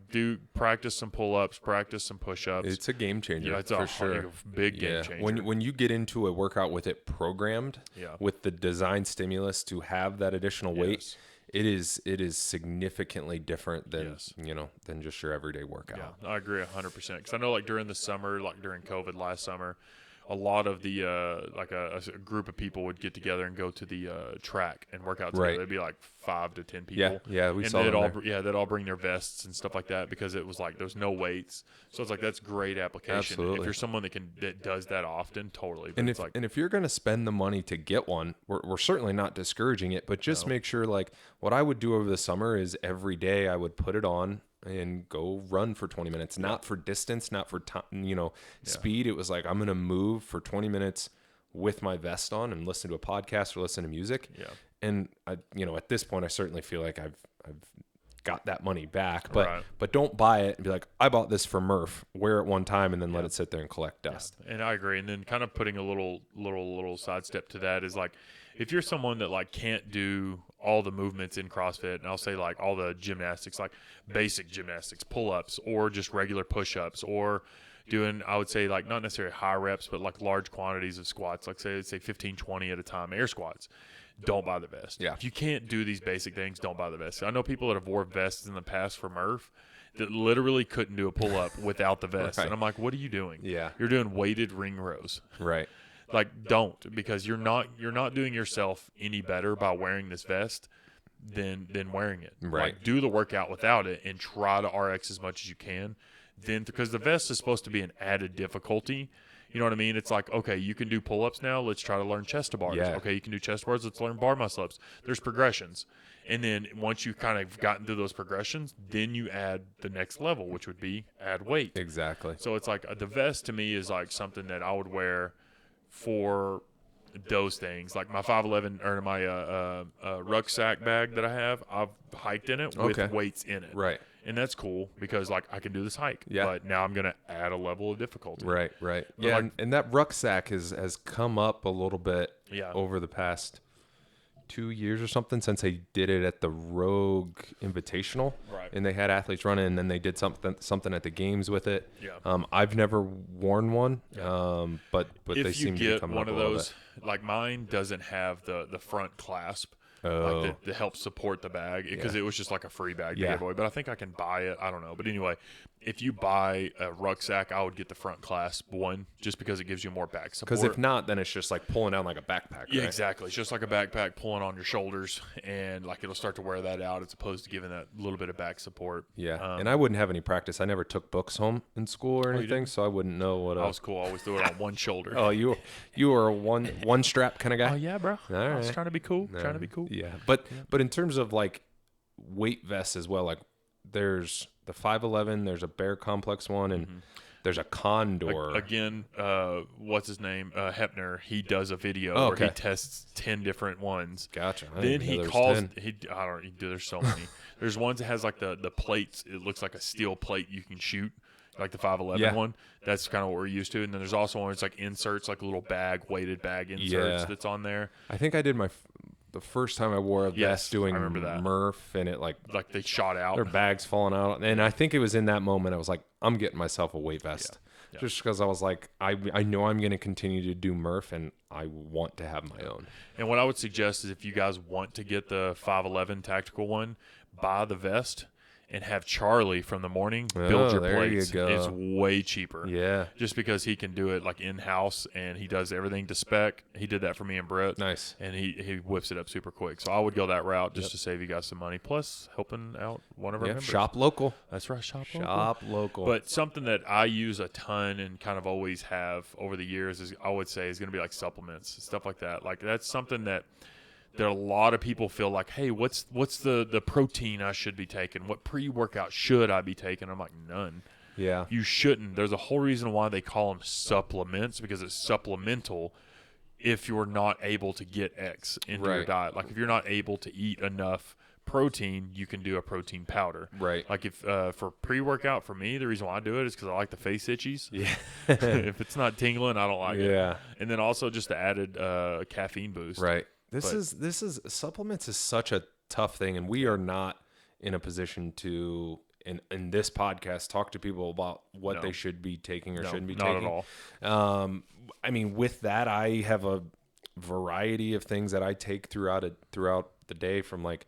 practice some pull-ups, practice some push-ups. It's a game changer, it's for sure. A big game changer. When you get into a workout with it programmed, with the design stimulus to have that additional weight, it is significantly different than than just your everyday workout. Yeah, I agree 100%. Because I know like during the summer, like during COVID last summer, a lot of the like a group of people would get together and go to the track and work out together. Right. It'd be like 5 to 10 people. Yeah, we saw them there. They'd all bring their vests and stuff like that because it was like there's no weights. So it's like that's great application. Absolutely. If you're someone that does that often, totally. But and if you're going to spend the money to get one, we're certainly not discouraging it, but just make sure like what I would do over the summer is every day I would put it on and go run for 20 minutes, not for distance, not for time, speed. It was like, I'm going to move for 20 minutes with my vest on and listen to a podcast or listen to music. Yeah. And I, at this point, I certainly feel like I've got that money back, but don't buy it and be like, I bought this for Murph, wear it one time and then let it sit there and collect dust. Yeah. And I agree. And then kind of putting a little sidestep to that is like, if you're someone that like can't do all the movements in CrossFit, and I'll say like all the gymnastics, like basic gymnastics, pull-ups, or just regular push-ups, or doing, I would say like not necessarily high reps, but like large quantities of squats, like say 15, 20 at a time, air squats, don't buy the vest. Yeah. If you can't do these basic things, don't buy the vest. I know people that have worn vests in the past for Murph that literally couldn't do a pull-up without the vest. Right. And I'm like, what are you doing? Yeah. You're doing weighted ring rows. Right. Like, don't, because you're not doing yourself any better by wearing this vest than wearing it. Right. Like, do the workout without it and try to RX as much as you can. Then, because the vest is supposed to be an added difficulty. You know what I mean? It's like, okay, you can do pull-ups now. Let's try to learn chest to bars. Yeah. Okay, you can do chest bars. Let's learn bar muscle-ups. There's progressions. And then once you've kind of gotten through those progressions, then you add the next level, which would be add weight. Exactly. So it's like the vest to me is like something that I would wear for those things. Like my 511 or my rucksack bag that I have, I've hiked in it with weights in it. Right. And that's cool because like I can do this hike. Yeah. But now I'm going to add a level of difficulty. Right. But Yeah, like, and that rucksack has come up a little bit over the past 2 years or something since they did it at the Rogue Invitational. Right. And they had athletes run it, and then they did something at the games with it. Yeah. I've never worn one, but they seem to be coming up a little bit. If you get one of those, like mine doesn't have the front clasp. Oh. Like to help support the bag because it was just like a free bag to give away. But I think I can buy it. I don't know. But anyway, if you buy a rucksack, I would get the front clasp one just because it gives you more back support. Because if not, then it's just like pulling down like a backpack. Yeah, right? exactly. It's just like a backpack pulling on your shoulders, and like it'll start to wear that out as opposed to giving that little bit of back support. Yeah, and I wouldn't have any practice. I never took books home in school or anything, so I wouldn't know what. I was cool. I always threw it on one shoulder. Oh, you were a one strap kind of guy. Oh yeah, bro. All I right. was trying to be cool. Trying to be cool. Yeah, but in terms of like weight vests as well, like there's the 511, there's a Bear Complex one, and there's a Condor. Again, what's his name? Hepner. He does a video where he tests 10 different ones. Gotcha. Then he calls. There's so many. There's ones that has like the plates. It looks like a steel plate you can shoot, like the 511 one. That's kind of what we're used to. And then there's also one that's like inserts, like a little bag, weighted bag inserts that's on there. I think I did the first time I wore a vest doing that. Murph, and it like they shot out. Their bags falling out. And I think it was in that moment I was like, I'm getting myself a weight vest. Yeah. Just because I was like, I know I'm going to continue to do Murph, and I want to have my own. And what I would suggest is if you guys want to get the 511 tactical one, buy the vest and have Charlie from the morning build your there plates. You go. It's way cheaper. Yeah. Just because he can do it like in-house and he does everything to spec. He did that for me and Brett. Nice. And he whips it up super quick. So I would go that route just to save you guys some money. Plus helping out one of our members. Shop local. That's right. Shop local. But something that I use a ton and kind of always have over the years is, I would say, is going to be like supplements, stuff like that. Like that's something that there are a lot of people feel like, hey, what's the protein I should be taking? What pre-workout should I be taking? I'm like, none. Yeah. You shouldn't. There's a whole reason why they call them supplements, because it's supplemental if you're not able to get X into your diet. Like if you're not able to eat enough protein, you can do a protein powder. Right. Like if for pre-workout, for me, the reason why I do it is because I like the face itchies. Yeah. If it's not tingling, I don't like it. Yeah. And then also just the added caffeine boost. Right. This is supplements is such a tough thing, and we are not in a position to in this podcast talk to people about what they should be taking or shouldn't be taking. Not at all. I mean, with that, I have a variety of things that I take throughout the day, from like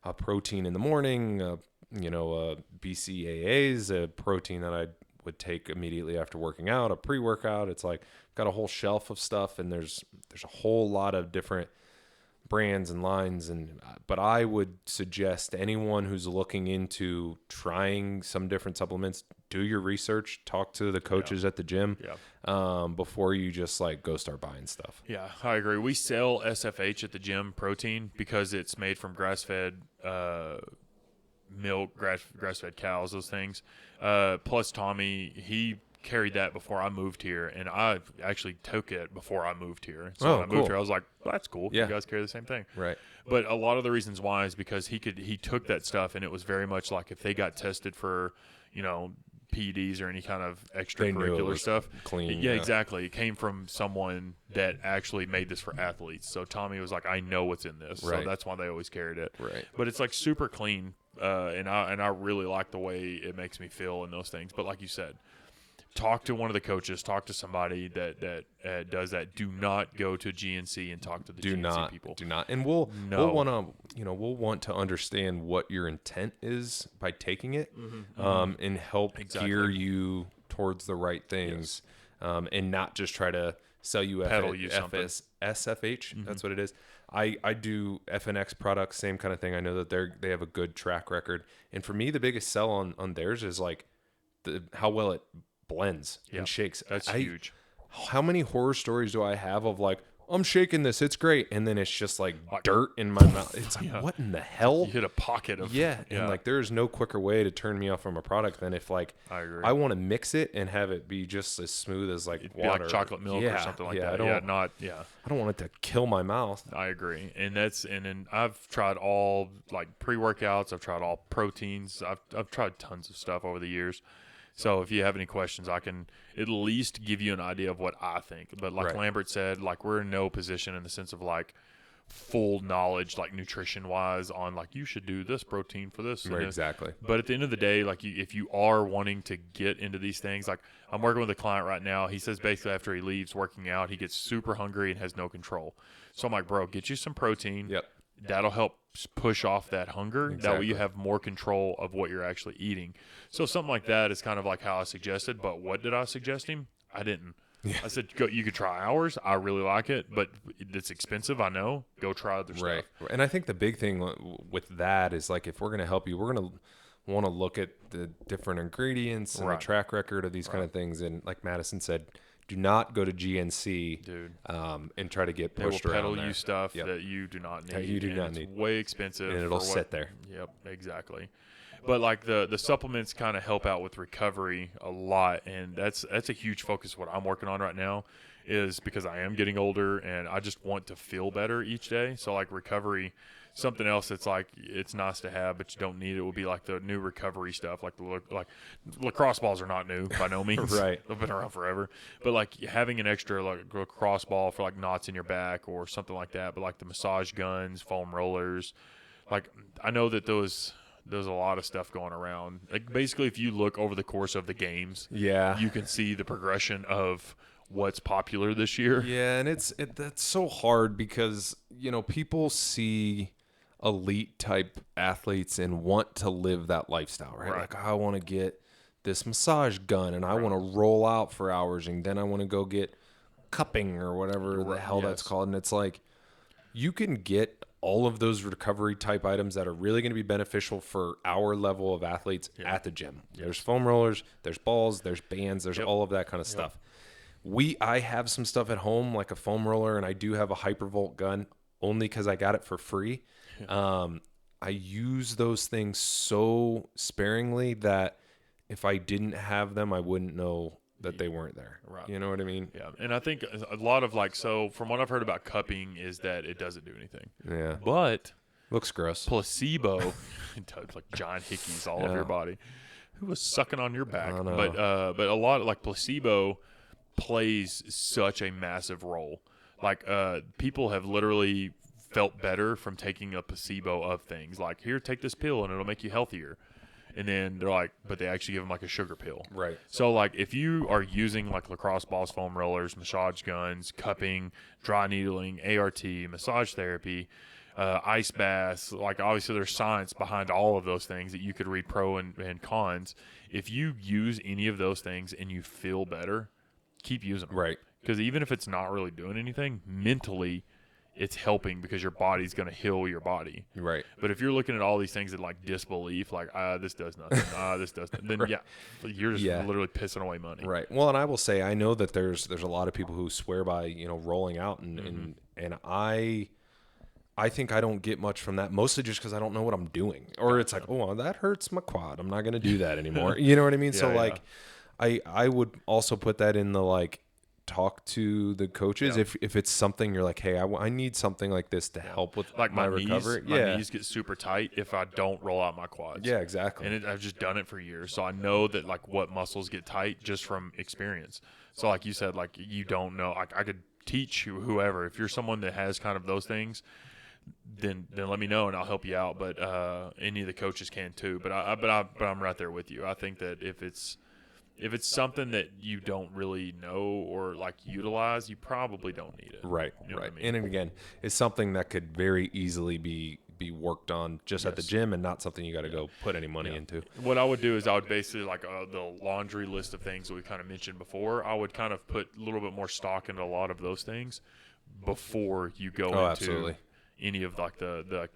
a protein in the morning, BCAAs, a protein that I would take immediately after working out, a pre-workout. It's like I've got a whole shelf of stuff, and there's a whole lot of different brands and lines, but I would suggest to anyone who's looking into trying some different supplements, do your research, talk to the coaches at the gym before you just like go start buying stuff. Yeah, I agree. We sell SFH at the gym, protein, because it's made from grass-fed milk, grass-fed cows, those things. Plus Tommy, he carried that before I moved here, and I actually took it before I moved here. So when I moved here, I was like, well, that's cool. Yeah. You guys carry the same thing. Right. But a lot of the reasons why is because he took that stuff, and it was very much like if they got tested for, PEDs or any kind of extracurricular stuff. Clean. Yeah, exactly. It came from someone that actually made this for athletes. So Tommy was like, I know what's in this. Right. So that's why they always carried it. Right. But it's like super clean, and I really like the way it makes me feel in those things. But like you said, talk to one of the coaches, talk to somebody that does that. Do not go to GNC and talk to the GNC people. Do not. And we'll want to understand what your intent is by taking it, and help gear you towards the right things, and not just try to sell you SFH. That's what it is. I do FNX products, same kind of thing. I know that they have a good track record, and for me, the biggest sell on theirs is like how well it blends and shakes. That's huge. How many horror stories do I have of like, I'm shaking this, it's great, and then it's just like dirt in my mouth. It's like, what in the hell? You hit a pocket of and like there's no quicker way to turn me off from a product than if like I want to mix it and have it be just as smooth as like water, like chocolate milk or something like that. I don't want it to kill my mouth. I agree, and then I've tried all like pre-workouts. I've tried all proteins. I've tried tons of stuff over the years. So if you have any questions, I can at least give you an idea of what I think. But like Lambert said, like we're in no position in the sense of like full knowledge, like nutrition wise, on like you should do this protein for this. Right, exactly. But at the end of the day, like if you are wanting to get into these things, like I'm working with a client right now. He says basically after he leaves working out, he gets super hungry and has no control. So I'm like, bro, get you some protein. Yep. That'll help push off that hunger. Exactly. That way you have more control of what you're actually eating. So something like that is kind of like how I suggested. But what did I suggest him? I didn't. Yeah. I said, go. You could try ours. I really like it, but it's expensive. I know. Go try other stuff. And I think the big thing with that is like if we're going to help you, we're going to want to look at the different ingredients and the track record of these kind of things. And like Madison said, do not go to GNC, dude, and try to get pushed around. They will peddle you stuff that you do not need. You do not need. It's way expensive, and it'll sit there. Yep, exactly. But like the supplements kind of help out with recovery a lot, and that's a huge focus. What I'm working on right now is because I am getting older, and I just want to feel better each day. So like recovery. Something else that's like it's nice to have, but you don't need it would be like the new recovery stuff. Like lacrosse balls are not new by no means. Right, they've been around forever. But like having an extra like lacrosse ball for like knots in your back or something like that. But like the massage guns, foam rollers, like I know that there's a lot of stuff going around. Like basically, if you look over the course of the games, you can see the progression of what's popular this year. Yeah, and that's so hard because people see elite type athletes and want to live that lifestyle, right? Right. Like, I want to get this massage gun and I want to roll out for hours and then I want to go get cupping or whatever the hell that's called. And it's like, you can get all of those recovery type items that are really going to be beneficial for our level of athletes at the gym. There's foam rollers, there's balls, there's bands, there's all of that kind of stuff. I have some stuff at home like a foam roller, and I do have a hypervolt gun only because I got it for free. I use those things so sparingly that if I didn't have them, I wouldn't know that they weren't there. Right. You know what I mean? Yeah. And I think a lot of so from what I've heard about cupping is that it doesn't do anything. Yeah. But looks gross. Placebo, it's like giant hickeys all over your body. Who was sucking on your back? But a lot of placebo plays such a massive role. People have literally felt better from taking a placebo of things. Like, here, take this pill and it'll make you healthier. And then they're like, but they actually give them a sugar pill. Right. So if you are using lacrosse balls, foam rollers, massage guns, cupping, dry needling, ART, massage therapy, ice baths, obviously there's science behind all of those things that you could read pro and cons. If you use any of those things and you feel better, keep using them. Right. Because even if it's not really doing anything, mentally it's helping because your body's going to heal your body. Right. But if you're looking at all these things that disbelief, this does nothing, this does nothing, then you're just literally pissing away money. Right. Well, and I will say, I know that there's a lot of people who swear by, rolling out and I think I don't get much from that, mostly just because I don't know what I'm doing. Or it's like, oh, that hurts my quad. I'm not going to do that anymore. You know what I mean? I would also put that in the talk to the coaches if it's something you're like, hey, I need something like this to help with my recovery. My knees get super tight if I don't roll out my quads. Yeah, exactly. And I've just done it for years, so I know that what muscles get tight just from experience. So like you said, you don't know. I could teach you whoever. If you're someone that has kind of those things, then let me know and I'll help you out. But any of the coaches can too. But I'm right there with you. I think that if it's something that you don't really know or utilize, you probably don't need it. Right, you know right. What I mean? And again, it's something that could very easily be worked on just at the gym and not something you got to go put any money into. What I would do is I would basically the laundry list of things that we kind of mentioned before. I would kind of put a little bit more stock into a lot of those things before you go into absolutely. Any of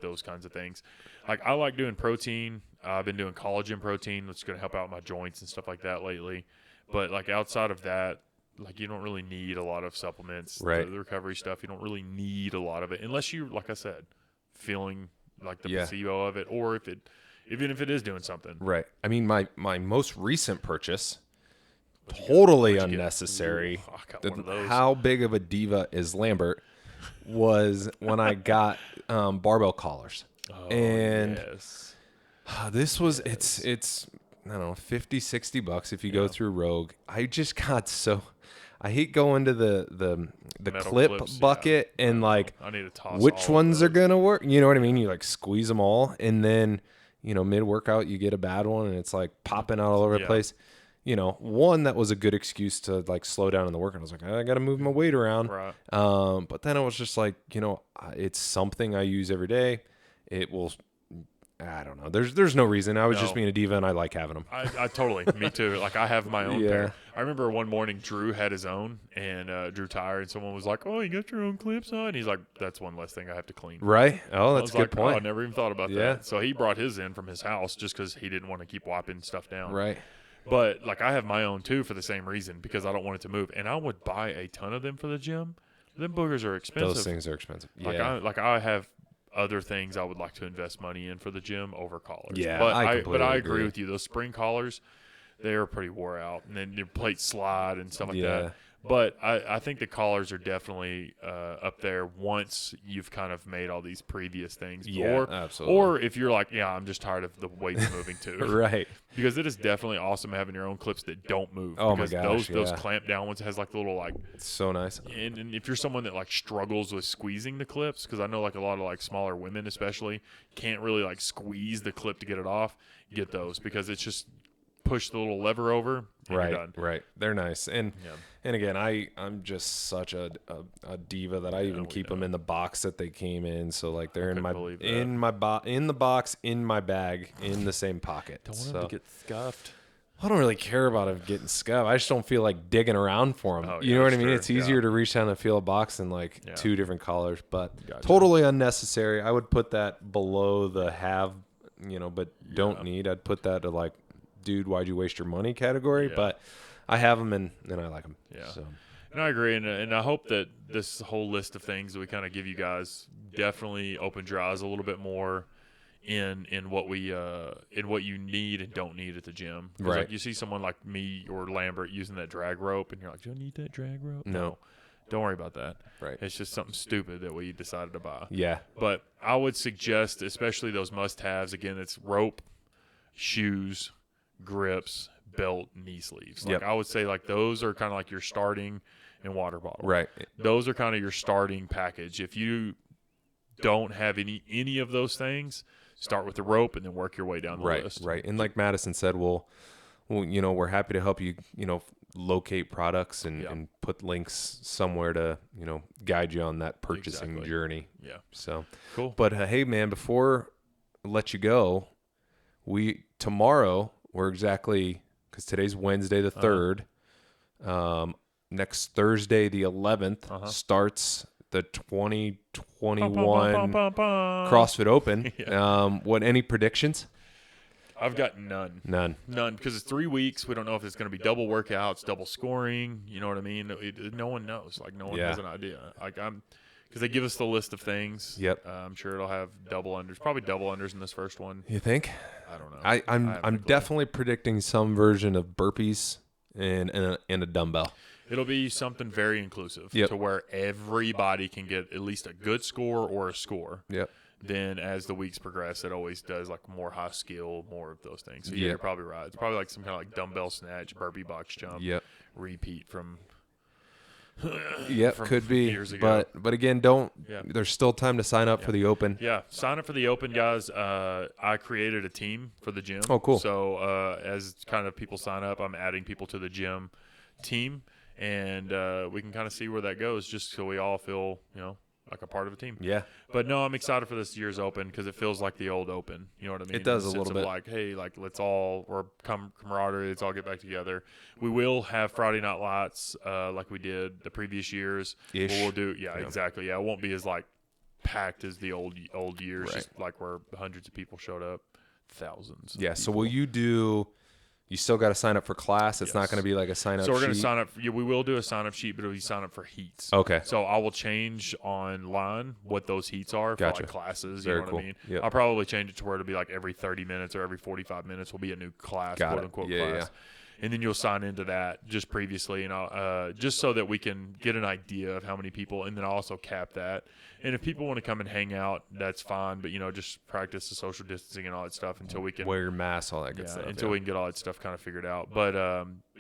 those kinds of things. I like doing protein. I've been doing collagen protein, which is going to help out my joints and stuff like that lately. But outside of that, you don't really need a lot of supplements. Right. The recovery stuff, you don't really need a lot of it unless you, like I said, feeling the placebo of it, or even if it is doing something. Right. I mean, my most recent purchase, totally unnecessary. Ooh, I got one of those. How big of a diva is Lambert? Was when I got barbell collars. Oh, and yes. This was it's I don't know, $50-$60 if you go through Rogue. I just got I hate going to the clip clips, bucket and I need to toss which all ones of are gonna work. You know what I mean? You squeeze them all, and then mid workout you get a bad one and it's popping out all over the place. One that was a good excuse to slow down in the work. And I was like, I got to move my weight around. Right. But then I was just it's something I use every day. It will, I don't know. There's no reason. I was just being a diva and I like having them. I totally, me too. I have my own pair. I remember one morning Drew had his own and Drew tired and someone was like, oh, you got your own clips on? And he's like, that's one less thing I have to clean. Right. Oh, that's a good point. Oh, I never even thought about that. So he brought his in from his house just because he didn't want to keep wiping stuff down. Right. But I have my own too for the same reason because I don't want it to move, and I would buy a ton of them for the gym. Them boogers are expensive. Those things are expensive. Yeah. I have other things I would like to invest money in for the gym over collars. Yeah, but I agree with you. Those spring collars, they are pretty wore out, and then your plates slide and stuff like that. But I think the collars are definitely up there once you've kind of made all these previous things. Yeah, absolutely. Or if you're like, I'm just tired of the weights moving too. Right. Because it is definitely awesome having your own clips that don't move. Oh, because my gosh, those clamp down ones has the little It's so nice. And if you're someone that struggles with squeezing the clips, because I know a lot of smaller women especially can't really squeeze the clip to get it off, get those because it's just push the little lever over. And you're done. Right. They're nice. And again, I'm just such a diva that I even keep them in the box that they came in. So like they're in the box, in my bag, in the same pocket. Don't want them to get scuffed. I don't really care about them getting scuffed. I just don't feel like digging around for them. You know what I mean? It's easier to reach down and feel a box in like two different colors, but totally unnecessary. I would put that below the have, but don't need. I'd put that to like, dude, why'd you waste your money category? But I have them and I like them. Yeah. So. And I agree. And I hope that this whole list of things that we kind of give you guys definitely opens your eyes a little bit more in what you need and don't need at the gym. Right. Like you see someone like me or Lambert using that drag rope and you're like, do I need that drag rope? No. Don't worry about that. Right. It's just something stupid that we decided to buy. Yeah. But I would suggest, especially those must-haves, again, it's rope, shoes, grips, belt, knee sleeves. Like I would say like those are kind of like your starting and water bottle. Right. Those are kind of your starting package. If you don't have any of those things, start with the rope and then work your way down the list. Right. And like Madison said, we're happy to help you, locate products and put links somewhere to, guide you on that purchasing journey. Yeah. So cool. But hey man, before I let you go, tomorrow we're because today's Wednesday the 3rd. Next Thursday the 11th starts the 2021 CrossFit Open. Any predictions? I've got none. None, because it's 3 weeks. We don't know if it's going to be double workouts, double scoring. You know what I mean? No one knows. Like no one has an idea. Like because they give us the list of things. Yep. I'm sure it'll have double unders. Probably double unders in this first one. You think? I don't know. I'm definitely predicting some version of burpees and a dumbbell. It'll be something very inclusive to where everybody can get at least a good score or a score. Yep. Then as the weeks progress, it always does like more high skill, more of those things. So you're probably right. It's probably like some kind of like dumbbell snatch, burpee box jump, repeat from could be years ago. But again, there's still time to sign up for the Open. Sign up for the Open, guys. I created a team for the gym. Oh, cool. So as kind of people sign up, I'm adding people to the gym team, and we can kind of see where that goes, just so we all feel like a part of a team. Yeah. But no, I'm excited for this year's Open because it feels like the old Open. You know what I mean? It does a little bit. Like, hey, like we're camaraderie. Let's all get back together. We will have Friday Night Lights like we did the previous years. Ish. We'll do, exactly. Yeah, it won't be as like packed as the old years, right. Just like where hundreds of people showed up, thousands. Yeah. So will you do? You still got to sign up for class. It's not going to be like a sign up sheet. So we're going to sign up. Yeah, we will do a sign up sheet, but it'll be sign up for heats. Okay. So I will change online what those heats are for like classes. You know what I mean? Yep. I'll probably change it to where it'll be like every 30 minutes or every 45 minutes will be a new class, quote unquote class. Yeah. And then you'll sign into that just previously, and I'll, just so that we can get an idea of how many people, and then I'll also cap that. And if people want to come and hang out, that's fine. But just practice the social distancing and all that stuff until we can wear your mask, all that good stuff. Until we can get all that stuff kind of figured out. But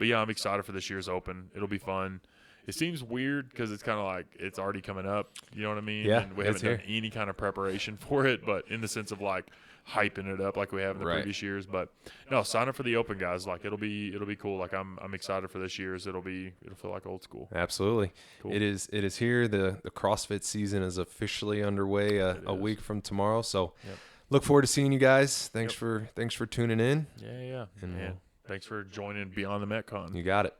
yeah, I'm excited for this year's Open. It'll be fun. It seems weird because it's kind of like it's already coming up. You know what I mean? Yeah, and we haven't done any kind of preparation for it, but in the sense of like hyping it up like we have in the previous years. But no, sign up for the Open, guys. Like it'll be cool. Like I'm excited for this year's. It'll feel like old school. Absolutely. Cool. It is here. The CrossFit season is officially underway a week from tomorrow. So look forward to seeing you guys. Thanks for tuning in. Yeah. And thanks for joining Beyond the Metcon. You got it.